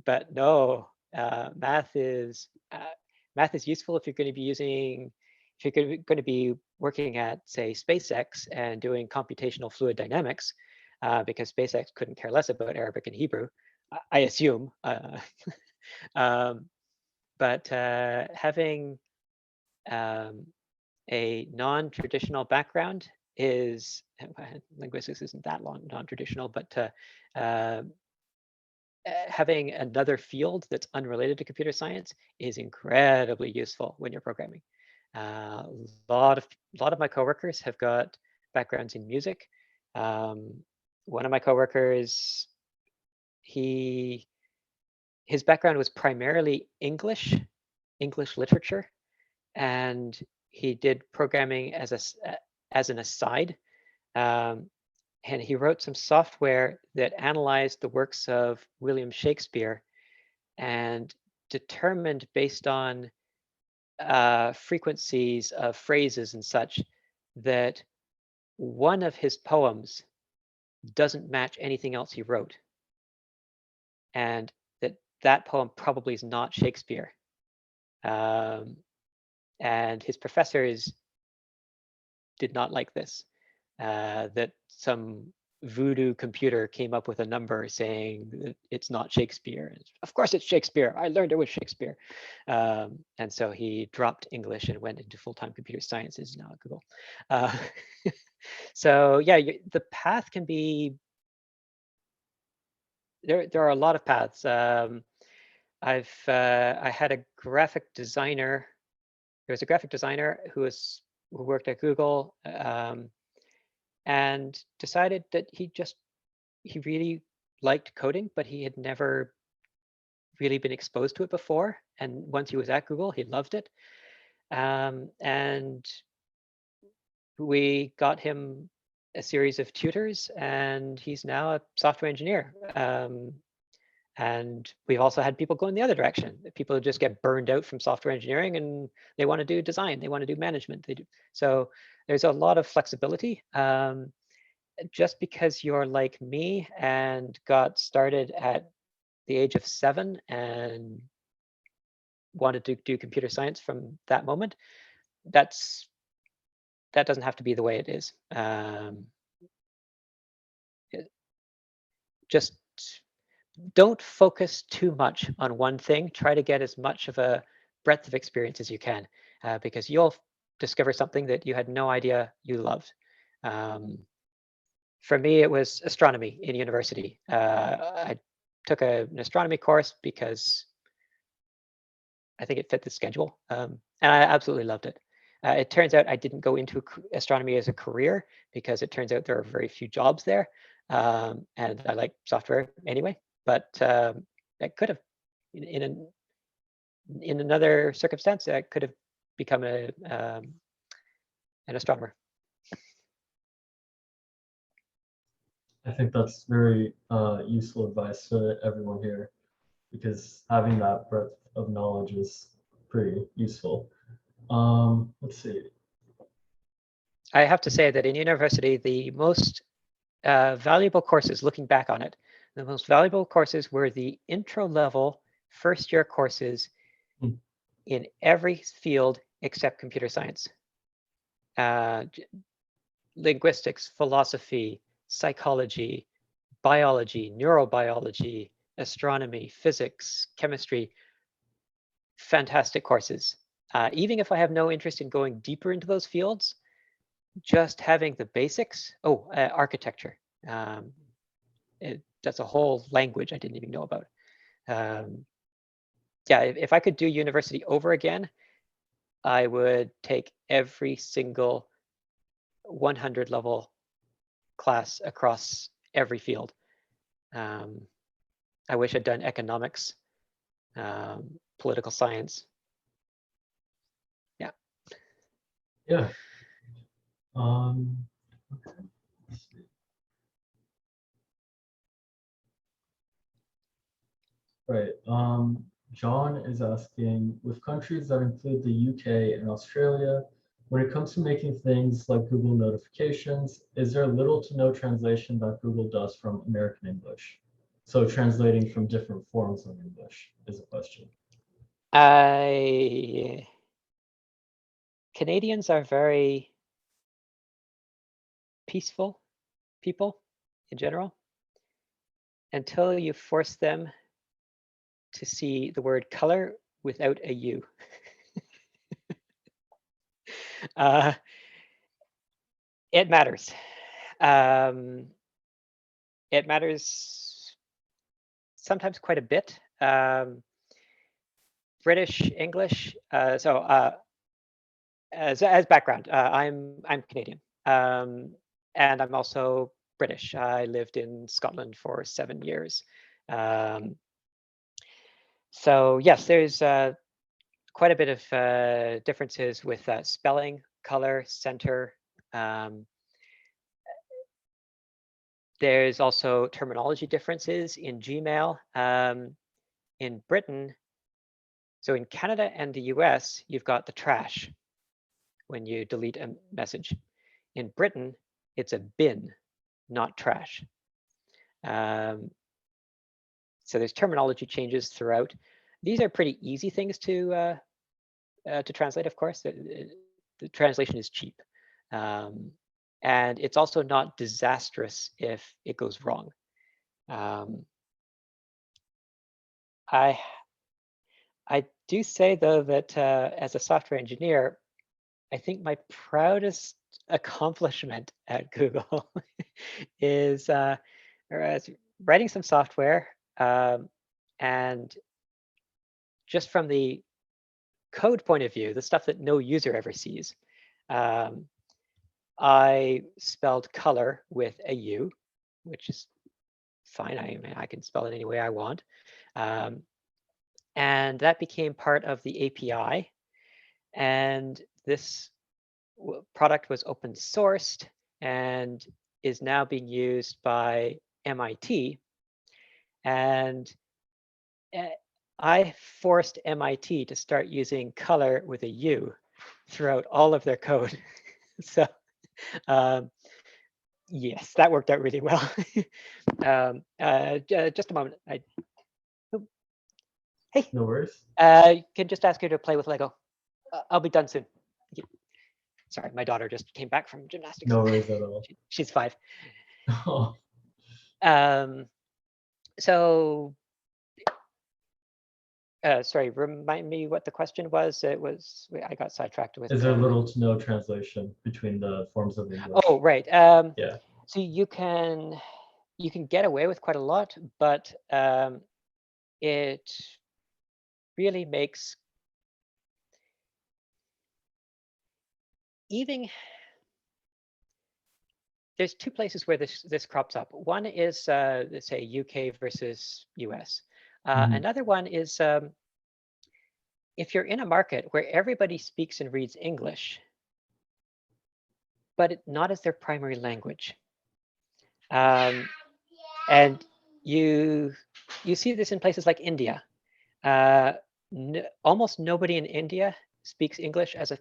Speaker 1: But no, math is useful if you're going to be working at, say, SpaceX and doing computational fluid dynamics, because SpaceX couldn't care less about Arabic and Hebrew, I assume. But having a non-traditional background is, linguistics isn't that non-traditional, but having another field that's unrelated to computer science is incredibly useful when you're programming. A lot of my coworkers have got backgrounds in music. One of my coworkers, his background was primarily English literature, and he did programming as an aside. And he wrote some software that analyzed the works of William Shakespeare and determined, based on frequencies of phrases and such, that one of his poems doesn't match anything else he wrote, and that poem probably is not Shakespeare. And his professors did not like this, that some voodoo computer came up with a number saying that it's not Shakespeare. Of course it's Shakespeare. I learned it was Shakespeare. And so he dropped English and went into full-time computer sciences now at Google. So yeah, the path can be, there are a lot of paths. I had a graphic designer. There was a graphic designer who worked at Google, and decided that he really liked coding, but he had never really been exposed to it before. And once he was at Google, he loved it. And we got him a series of tutors, and he's now a software engineer. And we've also had people go in the other direction. People just get burned out from software engineering and they want to do design, they want to do management. So there's a lot of flexibility. Just because you're like me and got started at the age of 7 and wanted to do computer science from that moment, that doesn't have to be the way it is. Just don't focus too much on one thing. Try to get as much of a breadth of experience as you can, because you'll discover something that you had no idea you loved. For me, it was astronomy in university. I took an astronomy course because I think it fit the schedule, and I absolutely loved it. It turns out I didn't go into astronomy as a career because it turns out there are very few jobs there, and I like software anyway. But I could have, in another circumstance, I could have become an astronomer.
Speaker 2: I think that's very useful advice to everyone here, because having that breadth of knowledge is pretty useful. Let's see.
Speaker 1: I have to say that in university, the most valuable courses, looking back on it, the most valuable courses were the intro level first-year courses in every field except computer science. Linguistics, philosophy, psychology, biology, neurobiology, astronomy, physics, chemistry. Fantastic courses. Even if I have no interest in going deeper into those fields, just having the basics. Architecture. That's a whole language I didn't even know about. Yeah, if I could do university over again, I would take every single 100 level class across every field. I wish I'd done economics, political science. Yeah.
Speaker 2: Yeah. Okay. Let's see. Right. John is asking, with countries that include the UK and Australia, when it comes to making things like Google notifications, is there little to no translation that Google does from American English? So translating from different forms of English is a question.
Speaker 1: Canadians are very peaceful people in general, until you force them to see the word color without a U. It matters. It matters sometimes quite a bit. British English. As background, I'm Canadian, and I'm also British. I lived in Scotland for 7 years. So yes, there's quite a bit of differences with spelling, color, center. There's also terminology differences in Gmail. In Britain, so in Canada and the US, you've got the trash when you delete a message. In Britain, it's a bin, not trash. So there's terminology changes throughout. These are pretty easy things to translate, of course. The translation is cheap. And it's also not disastrous if it goes wrong. I do say, though, that as a software engineer, I think my proudest accomplishment at Google is writing some software, and just from the code point of view, the stuff that no user ever sees. I spelled color with a U, which is fine. I can spell it any way I want. And that became part of the API. And this product was open sourced and is now being used by MIT. And I forced MIT to start using color with a U throughout all of their code. So yes, that worked out really well. Just a moment. Hey.
Speaker 2: No worries.
Speaker 1: Can just ask her to play with Lego. I'll be done soon. Thank you. Sorry, my daughter just came back from gymnastics.
Speaker 2: No worries at all.
Speaker 1: She's 5.
Speaker 2: Oh,
Speaker 1: So, sorry, remind me what the question was. It was, I got sidetracked with.
Speaker 2: is there little to no translation between the forms of English?
Speaker 1: Oh, right.
Speaker 2: Yeah.
Speaker 1: So you can get away with quite a lot, but it really makes even. There's 2 places where this crops up. One is, let's say, UK versus US. Another one is if you're in a market where everybody speaks and reads English, but not as their primary language. And you see this in places like India. Almost nobody in India speaks English as a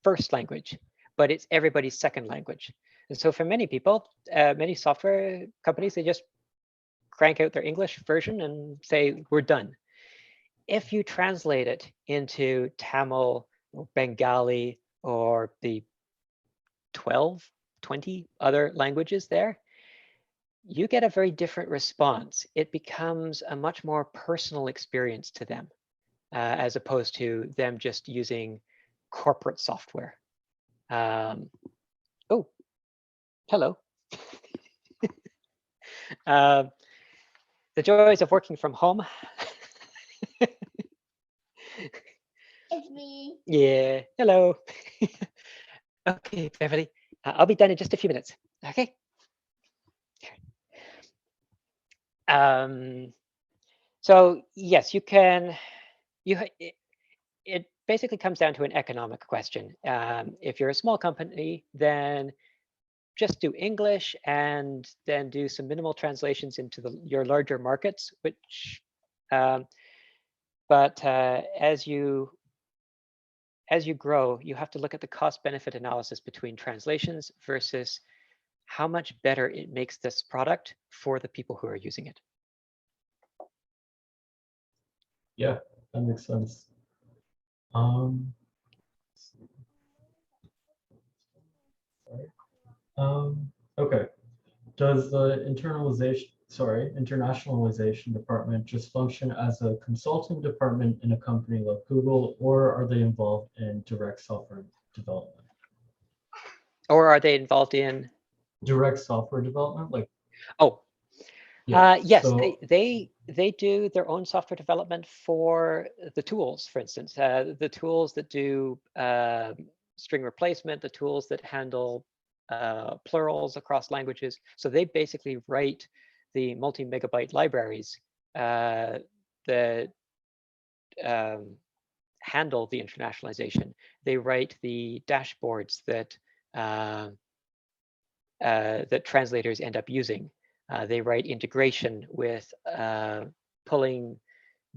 Speaker 1: first language, but it's everybody's second language. And so for many people, many software companies, they just crank out their English version and say, we're done. If you translate it into Tamil or Bengali or the 12, 20 other languages there, you get a very different response. It becomes a much more personal experience to them, as opposed to them just using corporate software. Oh, hello. The joys of working from home.
Speaker 6: It's me.
Speaker 1: Yeah, hello. Okay, Beverly, I'll be done in just a few minutes. Okay. So yes, you can. It basically comes down to an economic question. If you're a small company, then just do English and then do some minimal translations into your larger markets. Which, but as you grow, you have to look at the cost-benefit analysis between translations versus how much better it makes this product for the people who are using it.
Speaker 2: Yeah, that makes sense. Okay. Does the internationalization department just function as a consulting department in a company like Google, or are they involved in direct software development?
Speaker 1: Or are they involved in
Speaker 2: Direct software development, like?
Speaker 1: Oh, Yes,
Speaker 2: So
Speaker 1: they do their own software development for the tools, for instance, the tools that do string replacement, the tools that handle plurals across languages. So they basically write the multi-megabyte libraries that handle the internationalization. They write the dashboards that that translators end up using. They write integration with pulling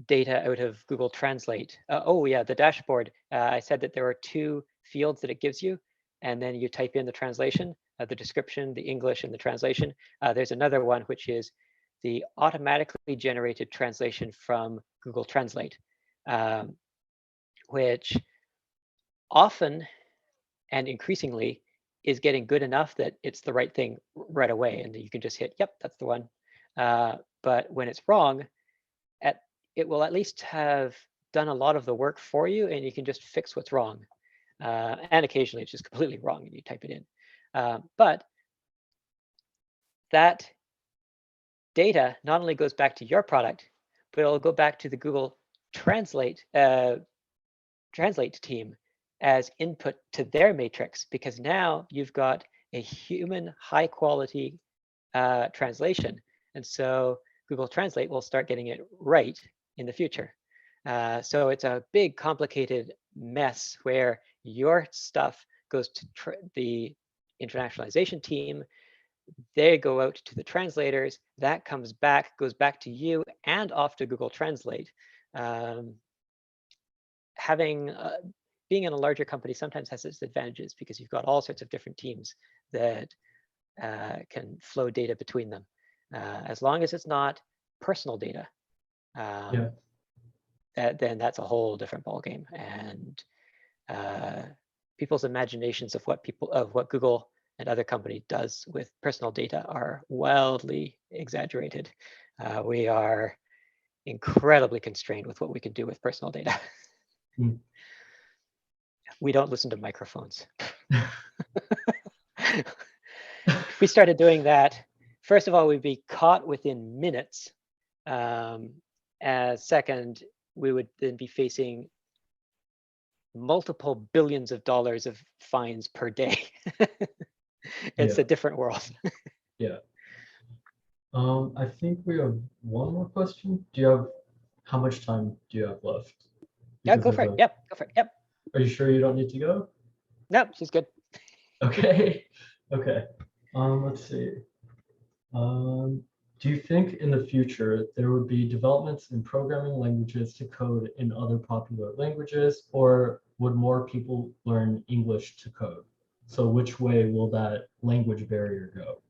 Speaker 1: data out of Google Translate. Oh yeah, the dashboard. I said that there are two fields that it gives you, and then you type in the translation, the description, the English, and the translation. There's another one, which is the automatically generated translation from Google Translate, which often and increasingly is getting good enough that it's the right thing right away, and you can just hit, yep, that's the one. But when it's wrong, it will at least have done a lot of the work for you, and you can just fix what's wrong. And occasionally it's just completely wrong and you type it in. But that data not only goes back to your product, but it'll go back to the Google Translate team as input to their matrix, because now you've got a human high quality translation. And so Google Translate will start getting it right in the future. So it's a big complicated mess where your stuff goes to the internationalization team. They go out to the translators, that comes back, goes back to you and off to Google Translate. Being in a larger company sometimes has its advantages because you've got all sorts of different teams that can flow data between them. As long as it's not personal data, then that's a whole different ballgame. And people's imaginations of what Google and other company does with personal data are wildly exaggerated. We are incredibly constrained with what we can do with personal data. We don't listen to microphones. If we started doing that, first of all, we'd be caught within minutes. Second, we would then be facing multiple billions of dollars of fines per day. It's a different world.
Speaker 2: I think we have one more question. How much time do you have left?
Speaker 1: Yeah, go for it. Yep, go for it. Yep.
Speaker 2: Are you sure you don't need to go?
Speaker 1: No, she's good.
Speaker 2: Okay. Okay. Let's see. Do you think in the future there would be developments in programming languages to code in other popular languages, or would more people learn English to code? So which way will that language barrier go?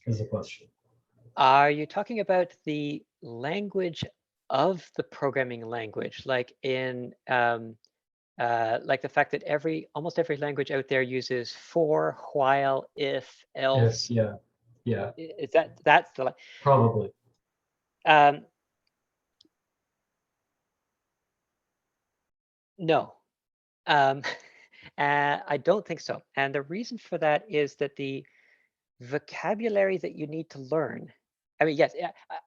Speaker 2: Is the question.
Speaker 1: Are you talking about the language of the programming language, like in like the fact that almost every language out there uses for, while, if, else?
Speaker 2: Yeah.
Speaker 1: Is that's the
Speaker 2: Probably.
Speaker 1: No. I don't think so. And the reason for that is that the vocabulary that you need to learn, I mean, yes,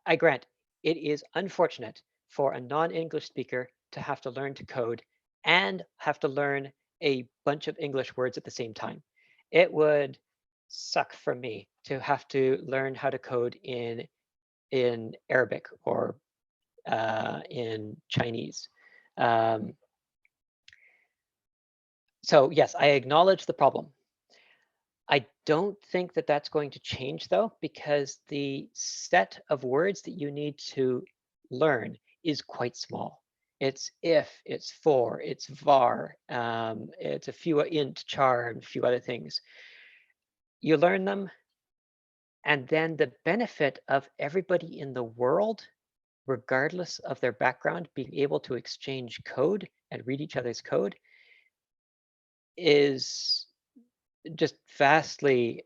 Speaker 1: I grant it is unfortunate for a non-English speaker to have to learn to code and have to learn a bunch of English words at the same time. It would suck for me to have to learn how to code in Arabic or in Chinese. So yes, I acknowledge the problem. I don't think that that's going to change though, because the set of words that you need to learn is quite small. It's if, it's for, it's var, it's a few int, char, and a few other things. You learn them, and then the benefit of everybody in the world, regardless of their background, being able to exchange code and read each other's code is just vastly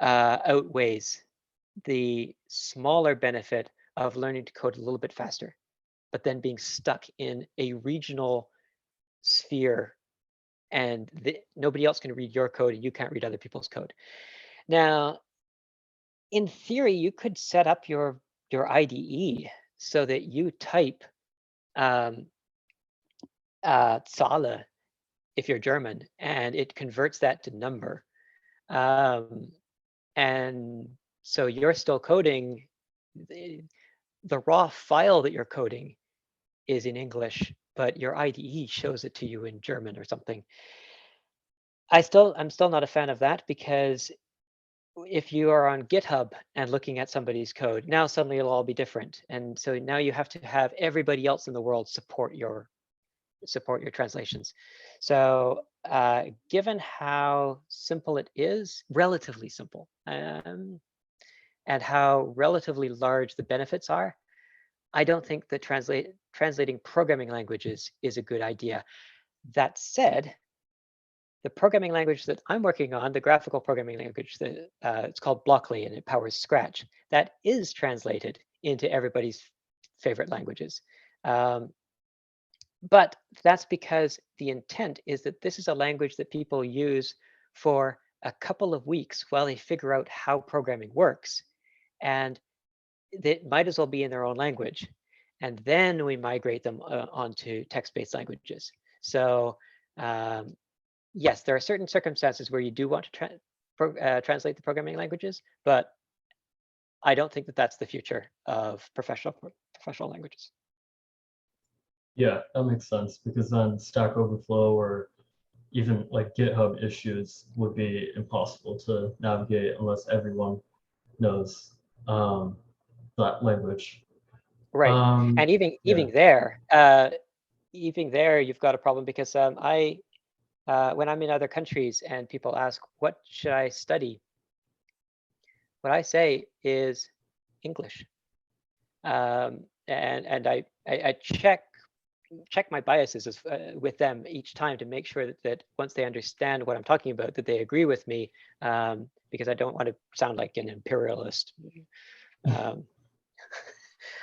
Speaker 1: outweighs the smaller benefit of learning to code a little bit faster, but then being stuck in a regional sphere and nobody else can read your code and you can't read other people's code. Now, in theory, you could set up your IDE so that you type Zahle if you're German, and it converts that to number. And so you're still coding, the raw file that you're coding is in English, but your IDE shows it to you in German or something. I'm still not a fan of that, because if you are on GitHub and looking at somebody's code, now suddenly it'll all be different. And so now you have to have everybody else in the world support your translations. So given how simple it is, relatively simple, and how relatively large the benefits are, I don't think that translating programming languages is a good idea. That said, the programming language that I'm working on, the graphical programming language, that it's called Blockly, and it powers Scratch, that is translated into everybody's favorite languages. But that's because the intent is that this is a language that people use for a couple of weeks while they figure out how programming works. And it might as well be in their own language. And then we migrate them onto text-based languages. So yes, there are certain circumstances where you do want to translate the programming languages, but I don't think that that's the future of professional languages.
Speaker 2: Yeah, that makes sense, because then Stack Overflow or even like GitHub issues would be impossible to navigate unless everyone knows that language.
Speaker 1: Right. And even there, you've got a problem, because when I'm in other countries and people ask, what should I study? What I say is English. And I check my biases with them each time to make sure that once they understand what I'm talking about, that they agree with me, because I don't want to sound like an imperialist.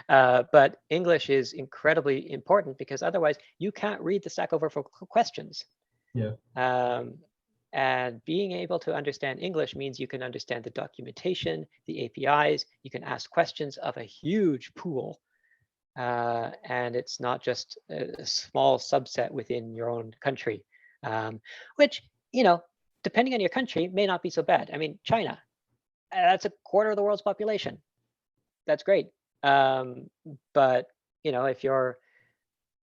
Speaker 1: But English is incredibly important, because otherwise you can't read the Stack Overflow questions.
Speaker 2: Yeah.
Speaker 1: And being able to understand English means you can understand the documentation, the APIs, you can ask questions of a huge pool. And it's not just a small subset within your own country, which, depending on your country, may not be so bad. I mean, China, that's a quarter of the world's population. That's great. But, if you're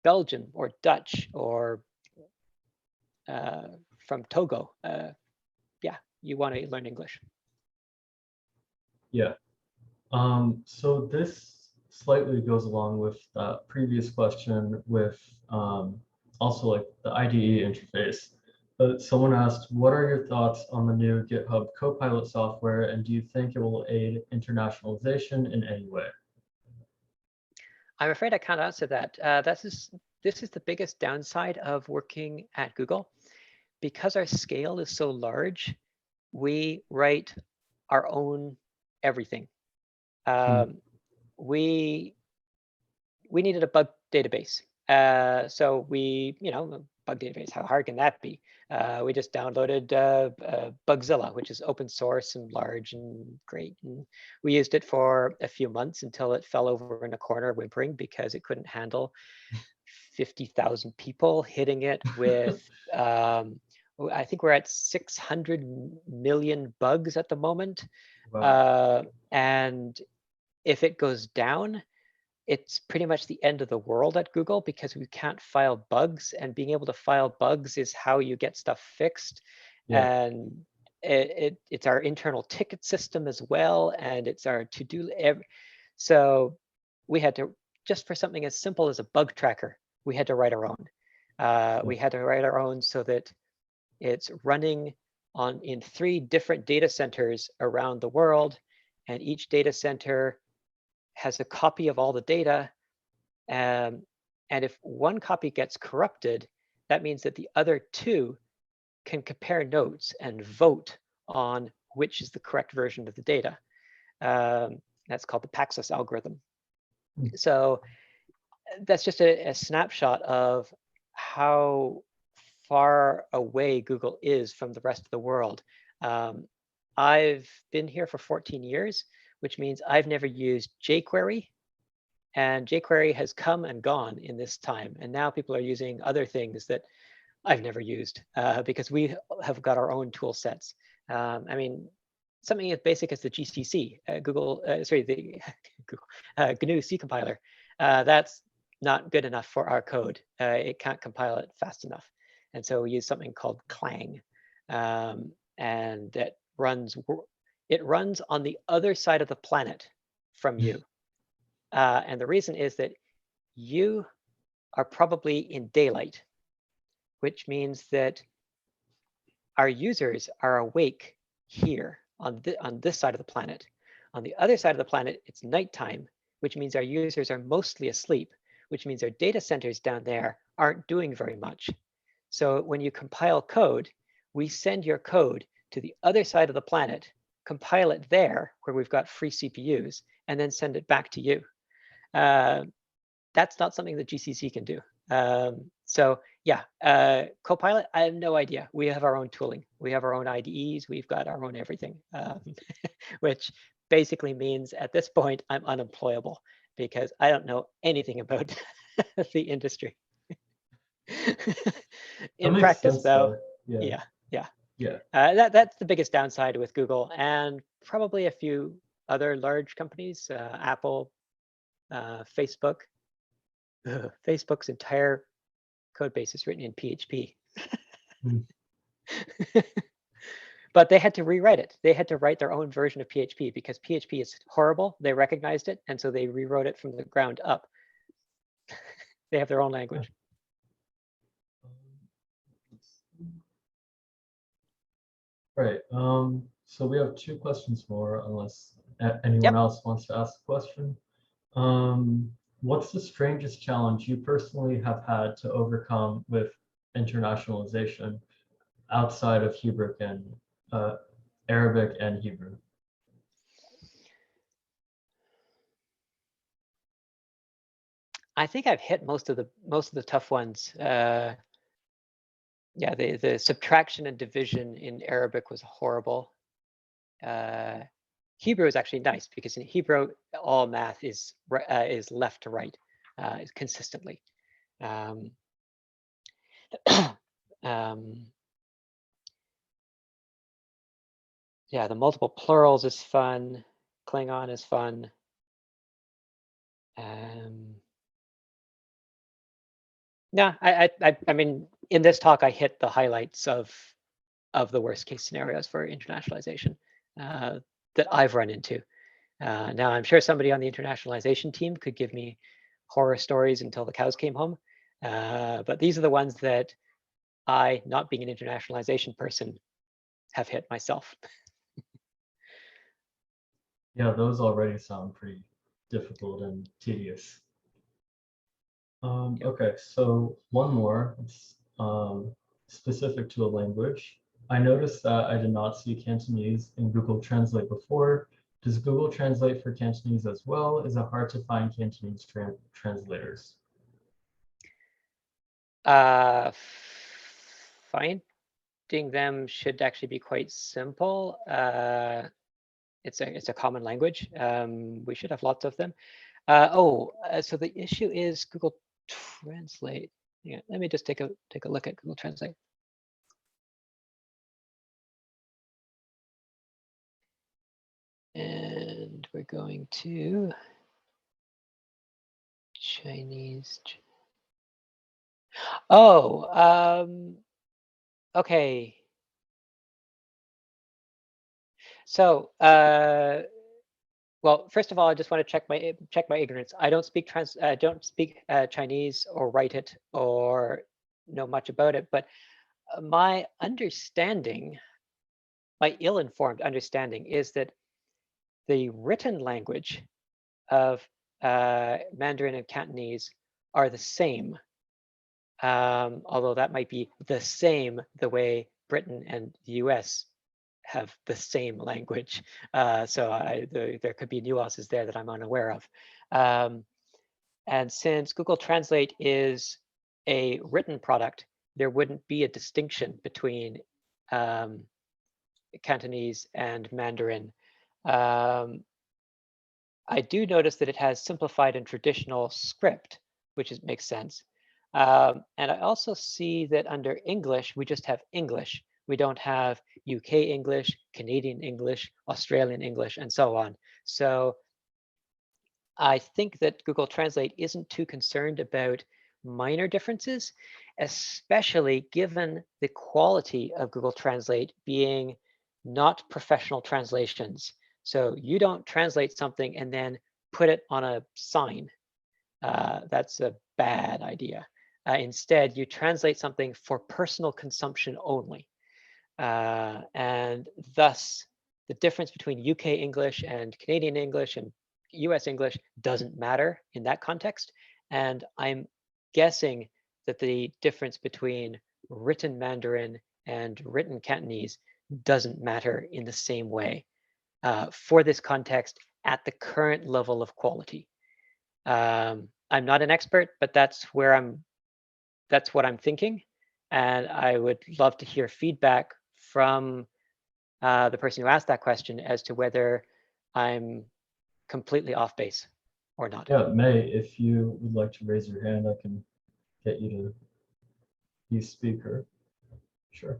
Speaker 1: Belgian or Dutch or from Togo, yeah, you want to learn English.
Speaker 2: Yeah. So this slightly goes along with that previous question with also like the IDE interface. But someone asked, what are your thoughts on the new GitHub Copilot software, and do you think it will aid internationalization in any way?
Speaker 1: I'm afraid I can't answer that. This is the biggest downside of working at Google. Because our scale is so large, we write our own everything. We needed a bug database. So bug database, how hard can that be? We just downloaded Bugzilla, which is open source and large and great. And we used it for a few months until it fell over in a corner whimpering because it couldn't handle 50,000 people hitting it with, I think we're at 600 million bugs at the moment.
Speaker 2: Wow.
Speaker 1: And if it goes down, it's pretty much the end of the world at Google, because we can't file bugs, and being able to file bugs is how you get stuff fixed.
Speaker 2: Yeah.
Speaker 1: And it's our internal ticket system as well, and it's our to-do. So we had to, just for something as simple as a bug tracker, we had to write our own. We had to write our own so that it's running in 3 different data centers around the world, and each data center has a copy of all the data. And if one copy gets corrupted, that means that the other 2 can compare notes and vote on which is the correct version of the data. That's called the Paxos algorithm. So that's just a snapshot of how far away Google is from the rest of the world. I've been here for 14 years, which means I've never used jQuery. And jQuery has come and gone in this time. And now people are using other things that I've never used because we have got our own tool sets. I mean, something as basic as the GCC, the GNU C compiler, that's not good enough for our code. It can't compile it fast enough. And so we use something called Clang. And that runs on the other side of the planet from you. And the reason is that you are probably in daylight, which means that our users are awake here on this side of the planet. On the other side of the planet, it's nighttime, which means our users are mostly asleep, which means our data centers down there aren't doing very much. So when you compile code, we send your code to the other side of the planet, compile it there where we've got free CPUs, and then send it back to you. That's not something that GCC can do. So yeah, Copilot, I have no idea. We have our own tooling. We have our own IDEs. We've got our own everything, which basically means at this point, I'm unemployable because I don't know anything about the industry. In practice, though, yeah. That's the biggest downside with Google and probably a few other large companies, Apple, Facebook. Facebook's entire code base is written in PHP. But they had to rewrite it. They had to write their own version of PHP because PHP is horrible. They recognized it, and so they rewrote it from the ground up. They have their own language.
Speaker 2: Right. So we have 2 questions more, unless anyone else wants to ask a question. What's the strangest challenge you personally have had to overcome with internationalization outside of Hebrew and Arabic and Hebrew?
Speaker 1: I think I've hit most of the tough ones. Yeah, the subtraction and division in Arabic was horrible. Hebrew is actually nice because in Hebrew, all math is left to right consistently. Yeah, the multiple plurals is fun. Klingon is fun. Yeah, I mean, in this talk, I hit the highlights of the worst case scenarios for internationalization that I've run into. Now, I'm sure somebody on the internationalization team could give me horror stories until the cows came home. But these are the ones that I, not being an internationalization person, have hit myself.
Speaker 2: Yeah, those already sound pretty difficult and tedious. Okay, so one more. It's specific to a language. I noticed that I did not see Cantonese in Google Translate before. Does Google Translate for Cantonese as well? Is it hard to find Cantonese translators?
Speaker 1: Finding them should actually be quite simple. It's a common language. We should have lots of them. So the issue is Google Translate. Yeah, let me just take a look at Google Translate. And we're going to Chinese. Oh, okay. So, well, first of all, I just want to check my ignorance. I don't speak Chinese or write it or know much about it, but my understanding, my ill-informed understanding, is that the written language of Mandarin and Cantonese are the same, although that might be the same the way Britain and the US have the same language. So there could be nuances there that I'm unaware of. And since Google Translate is a written product, there wouldn't be a distinction between Cantonese and Mandarin. I do notice that it has simplified and traditional script, which makes sense. And I also see that under English, we just have English. We don't have UK English, Canadian English, Australian English, and so on. So I think that Google Translate isn't too concerned about minor differences, especially given the quality of Google Translate being not professional translations. So you don't translate something and then put it on a sign. That's a bad idea. Instead, you translate something for personal consumption only. And thus, the difference between UK English and Canadian English and US English doesn't matter in that context. And I'm guessing that the difference between written Mandarin and written Cantonese doesn't matter in the same way for this context at the current level of quality. I'm not an expert, but that's what I'm thinking. And I would love to hear feedback from the person who asked that question as to whether I'm completely off base or not.
Speaker 2: Yeah, May, if you would like to raise your hand, I can get you to be speaker. Sure.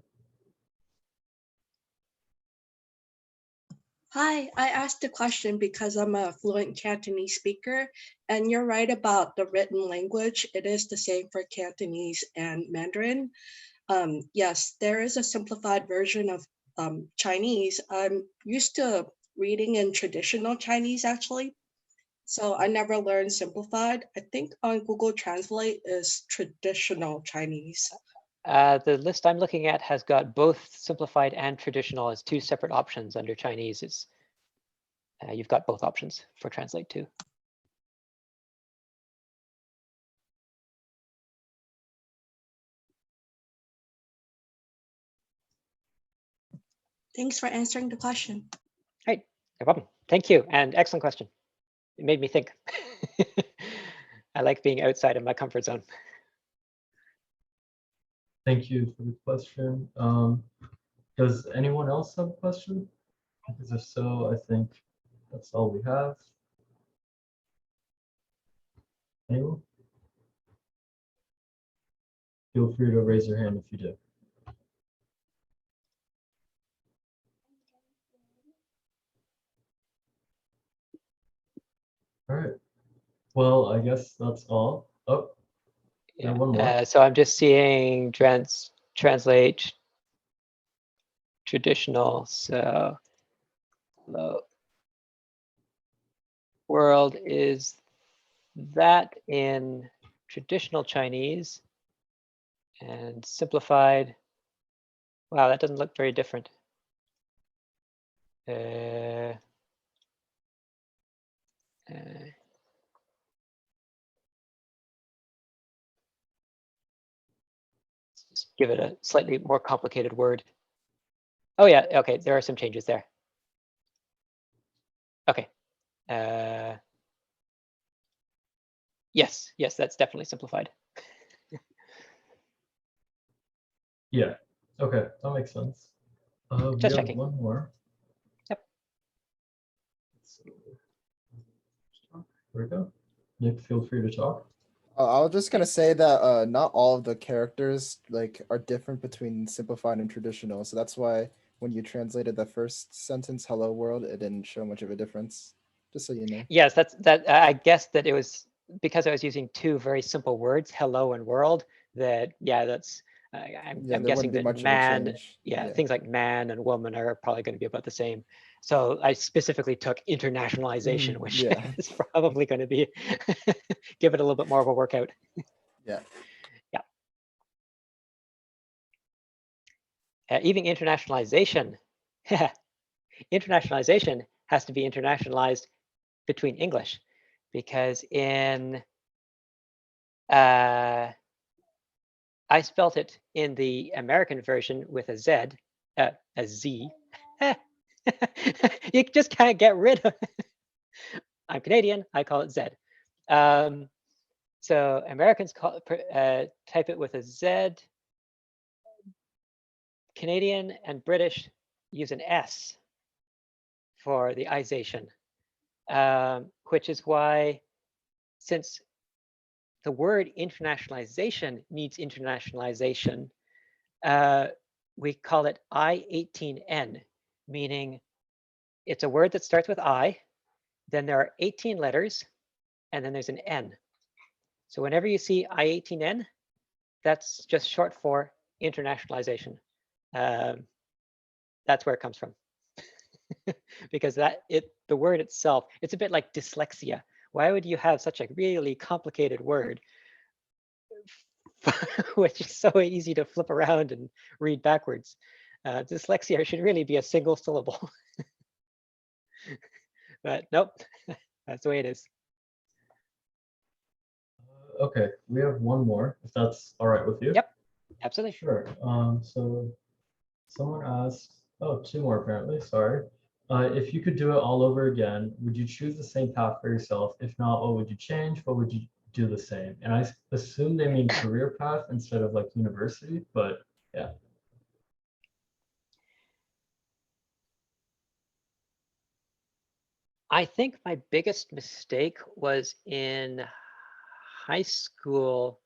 Speaker 7: Hi, I asked the question because I'm a fluent Cantonese speaker, and you're right about the written language. It is the same for Cantonese and Mandarin. Yes, there is a simplified version of Chinese. I'm used to reading in traditional Chinese, actually. So I never learned simplified. I think on Google Translate is traditional Chinese.
Speaker 1: The list I'm looking at has got both simplified and traditional as two separate options under Chinese. It's you've got both options for translate too.
Speaker 7: Thanks for answering the question.
Speaker 1: Right, no problem. Thank you, and excellent question. It made me think. I like being outside of my comfort zone.
Speaker 2: Thank you for the question. Does anyone else have a question? Because if so, I think that's all we have. Anyone? Feel free to raise your hand if you do. All right. Well, I guess that's all. Oh, yeah, one more.
Speaker 1: So I'm just seeing translate traditional. So hello world, is that in traditional Chinese and simplified? Wow, that doesn't look very different. Just give it a slightly more complicated word. Oh yeah, okay, there are some changes there. Okay. Yes, that's definitely simplified.
Speaker 2: Yeah. Okay, that makes sense. We
Speaker 1: Just
Speaker 2: have
Speaker 1: checking.
Speaker 2: one more.
Speaker 1: Yep.
Speaker 2: So, here we go. Nick, feel free to talk.
Speaker 3: I was just gonna say that not all of the characters like are different between simplified and traditional. So that's why when you translated the first sentence, "Hello world," it didn't show much of a difference. Just so you know.
Speaker 1: Yes, that. I guess that it was because I was using two very simple words, hello and world. That that's. I'm
Speaker 3: Yeah, there
Speaker 1: guessing
Speaker 3: wouldn't be
Speaker 1: that
Speaker 3: much
Speaker 1: man,
Speaker 3: of a change.
Speaker 1: things like man and woman are probably going to be about the same. So I specifically took internationalization, which
Speaker 3: yeah.
Speaker 1: is probably going to be give it a little bit more of a workout.
Speaker 3: Yeah.
Speaker 1: Even internationalization, internationalization has to be internationalized between English, because in I spelt it in the American version with a Z, a Z. You just can't get rid of. I'm Canadian. I call it Z. So Americans type it with a Z. Canadian and British use an S for the ization, which is why, since the word internationalization needs internationalization, we call it I-18N, meaning it's a word that starts with I, then there are 18 letters, and then there's an N. So whenever you see I-18N, that's just short for internationalization. That's where it comes from. Because the word itself, it's a bit like dyslexia. Why would you have such a really complicated word which is so easy to flip around and read backwards? Dyslexia should really be a single syllable. But nope, that's the way it is.
Speaker 2: Okay, we have one more, if that's all right with you.
Speaker 1: Yep, absolutely.
Speaker 2: Sure. So someone asked, oh, two more apparently, sorry. If you could do it all over again, would you choose the same path for yourself? If not, what would you change? What would you do the same? And I assume they mean career path instead of like university, but yeah.
Speaker 1: I think my biggest mistake was in high school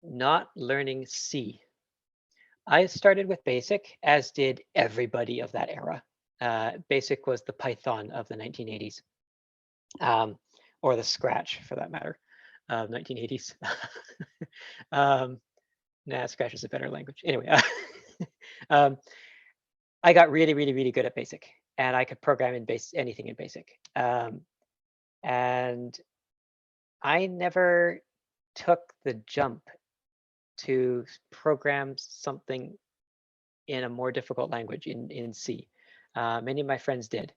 Speaker 1: not learning C. I started with BASIC, as did everybody of that era. BASIC was the Python of the 1980s, or the Scratch for that matter, 1980s. Nah, Scratch is a better language. Anyway, I got really, really, really good at BASIC, and I could program in anything in BASIC. And I never took the jump to program something in a more difficult language in C. Many of my friends did.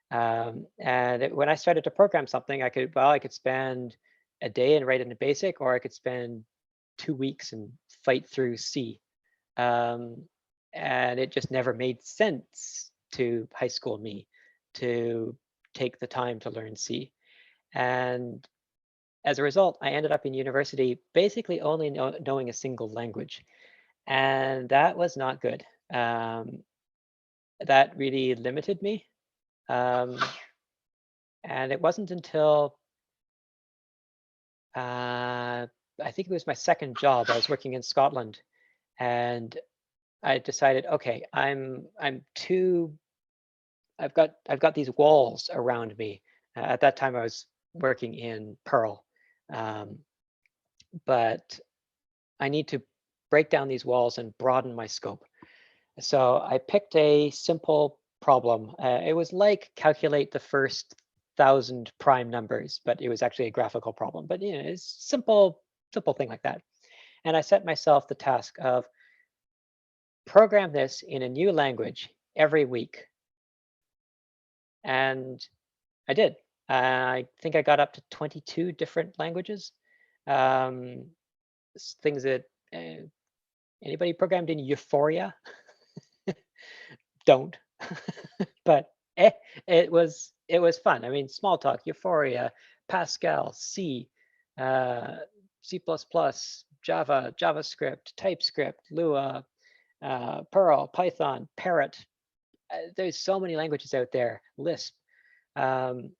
Speaker 1: When I started to program something, I could spend a day and write it in BASIC, or I could spend 2 weeks and fight through C. And it just never made sense to high school me to take the time to learn C. And as a result, I ended up in university basically only knowing a single language. And that was not good. That really limited me. And it wasn't until I think it was my second job. I was working in Scotland, and I decided, okay, I've got these walls around me. At that time, I was working in Perl, but I need to break down these walls and broaden my scope. So I picked a simple problem. It was like calculate the first 1,000 prime numbers, but it was actually a graphical problem. But it's simple thing like that. And I set myself the task of program this in a new language every week. And I did. I think I got up to 22 different languages. Things that anybody programmed in Euphoria? Don't. But it was fun. I mean, Smalltalk, Euphoria, Pascal, C, C++, Java, JavaScript, TypeScript, Lua, Perl, Python, Parrot. There's so many languages out there, Lisp. And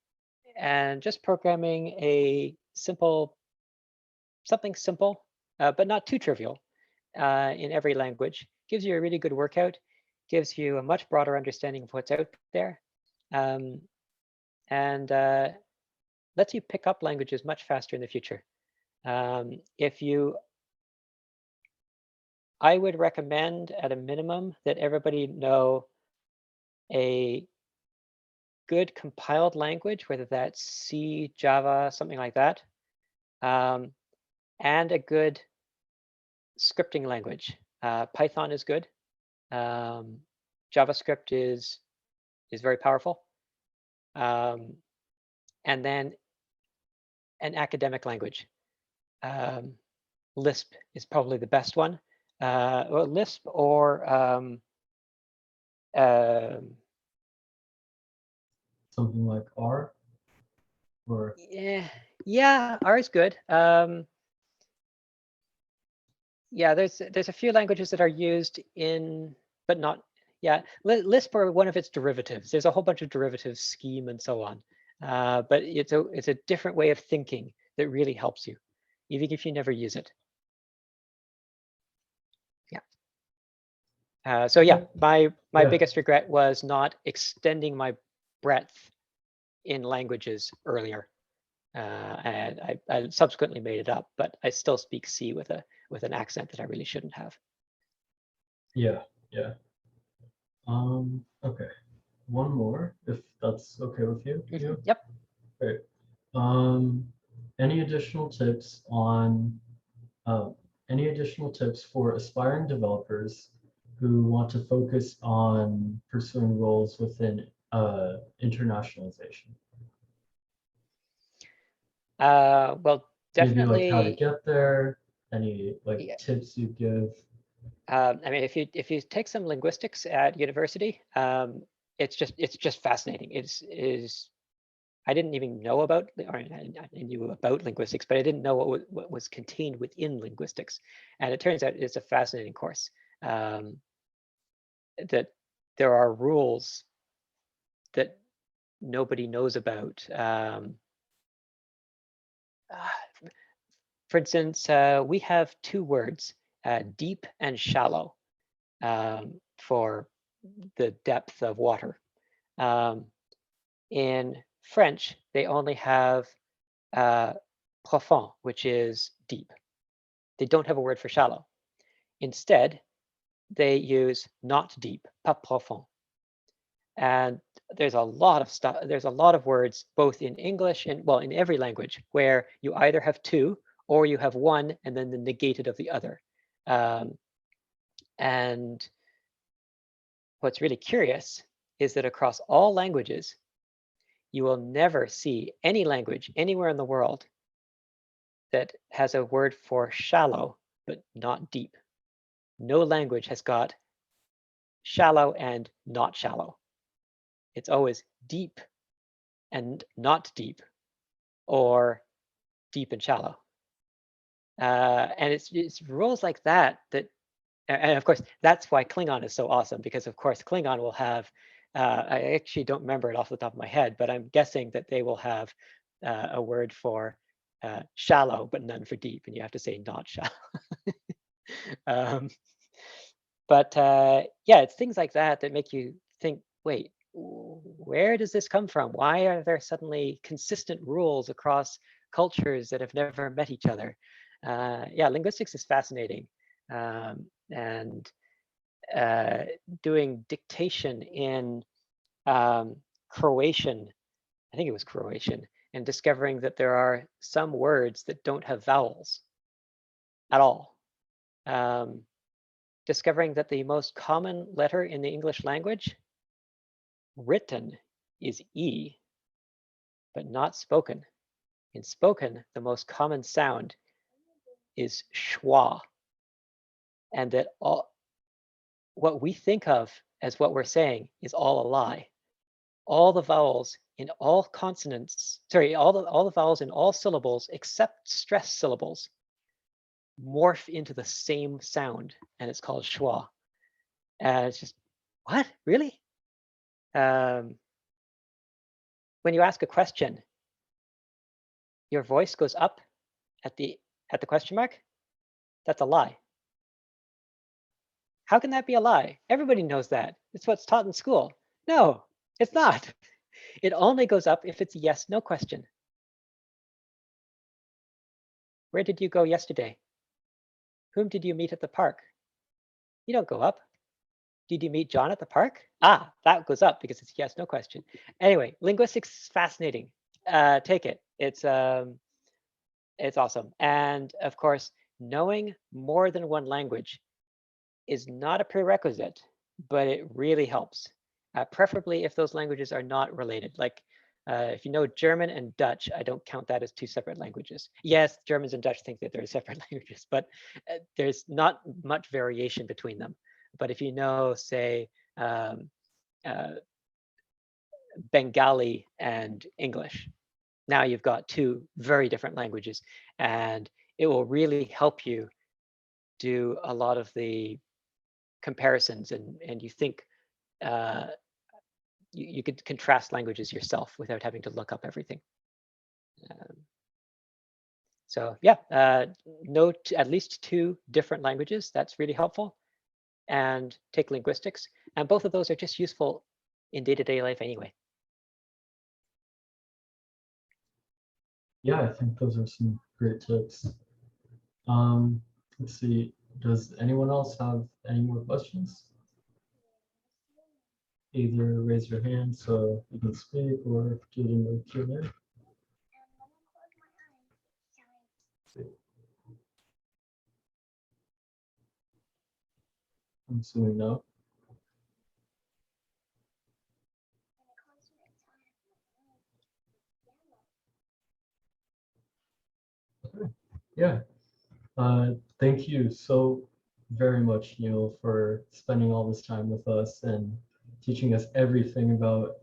Speaker 1: just programming something simple, but not too trivial in every language gives you a really good workout, gives you a much broader understanding of what's out there, and lets you pick up languages much faster in the future. I would recommend at a minimum that everybody know a good compiled language, whether that's C, Java, something like that, and a good scripting language. Python is good. JavaScript is very powerful. And then an academic language. Lisp is probably the best one. Or Lisp or
Speaker 2: Something like R? Or
Speaker 1: yeah, R is good. Yeah, there's a few languages that are used in but not, yeah, Lisp or one of its derivatives. There's a whole bunch of derivatives, scheme, and so on. But it's a different way of thinking that really helps you, even if you never use it. Yeah. So yeah, my
Speaker 2: Yeah.
Speaker 1: biggest regret was not extending my breadth in languages earlier. And I subsequently made it up, but I still speak C with an accent that I really shouldn't have.
Speaker 2: Yeah. Okay. One more, if that's okay with you. Yeah.
Speaker 1: Yep.
Speaker 2: Great. Any additional tips on any additional tips for aspiring developers who want to focus on pursuing roles within internationalization?
Speaker 1: Well,
Speaker 2: Maybe like how to
Speaker 1: definitely.
Speaker 2: get there, any like
Speaker 1: Yeah.
Speaker 2: tips you give.
Speaker 1: I mean, if you take some linguistics at university, it's just fascinating. I didn't even know about, or I knew about linguistics, but I didn't know what was contained within linguistics. And it turns out it's a fascinating course. That there are rules that nobody knows about. For instance, we have two words, deep and shallow, for the depth of water. In French, they only have profond, which is deep. They don't have a word for shallow. Instead, they use not deep, pas profond. And there's a lot of stuff, there's a lot of words, both in English and, well, in every language, where you either have two or you have one and then the negated of the other. And what's really curious is that across all languages, you will never see any language anywhere in the world that has a word for shallow, but not deep. No language has got shallow and not shallow. It's always deep and not deep, or deep and shallow. And it's rules like that and of course, that's why Klingon is so awesome, because of course Klingon will have, I actually don't remember it off the top of my head, but I'm guessing that they will have a word for shallow, but none for deep, and you have to say not shallow. But yeah, it's things like that that make you think, wait, where does this come from? Why are there suddenly consistent rules across cultures that have never met each other? Yeah, linguistics is fascinating. And doing dictation in Croatian, I think it was Croatian, and discovering that there are some words that don't have vowels at all. Discovering that the most common letter in the English language, written, is E, but not spoken. In spoken, the most common sound is schwa, and that all what we think of as what we're saying is all a lie. All the vowels in all consonants, sorry, all the vowels in all syllables except stress syllables morph into the same sound, and it's called schwa. And it's just, what, really? When you ask a question, your voice goes up at the question mark. That's a lie. How can that be a lie? Everybody knows that. It's what's taught in school. No, it's not. It only goes up if it's a yes, no question. Where did you go yesterday? Whom did you meet at the park? You don't go up. Did you meet John at the park? Ah, that goes up because it's yes, no question. Anyway, linguistics is fascinating. Take it. It's awesome. And of course, knowing more than one language is not a prerequisite, but it really helps. Preferably if those languages are not related. Like if you know German and Dutch, I don't count that as two separate languages. Yes, Germans and Dutch think that they're separate languages, but there's not much variation between them. But if you know, say, Bengali and English, now you've got two very different languages, and it will really help you do a lot of the comparisons and you think you could contrast languages yourself without having to look up everything. So yeah, know at least 2 different languages. That's really helpful. And take linguistics. And both of those are just useful in day-to-day life anyway.
Speaker 2: Yeah, I think those are some great tips. Let's see, does anyone else have any more questions? Either raise your hand so you can speak or do it in the Q&A. I'm assuming no. Okay. Yeah. Thank you so very much, Neil, for spending all this time with us and teaching us everything about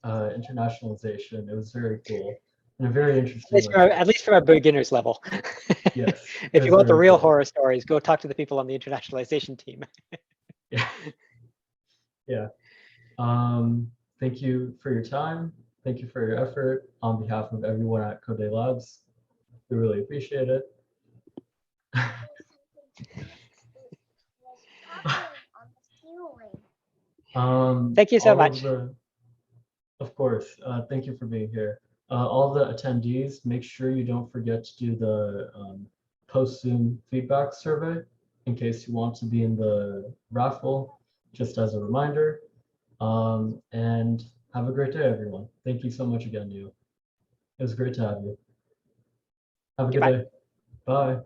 Speaker 2: internationalization. It was very cool and a very interesting lecture.
Speaker 1: At least from a beginner's level.
Speaker 2: Yes.
Speaker 1: If you want the
Speaker 2: very
Speaker 1: real
Speaker 2: cool.
Speaker 1: horror stories, go talk to the people on the internationalization team.
Speaker 2: Yeah. Yeah. Thank you for your time. Thank you for your effort on behalf of everyone at CodeDay Labs. We really appreciate it.
Speaker 1: Thank you so
Speaker 2: all
Speaker 1: much.
Speaker 2: of course, thank you for being here. All the attendees, make sure you don't forget to do the post-Zoom feedback survey in case you want to be in the raffle, just as a reminder. And have a great day, everyone. Thank you so much again, Neil. It was great to have you. Have a good
Speaker 1: Goodbye.
Speaker 2: day. Bye.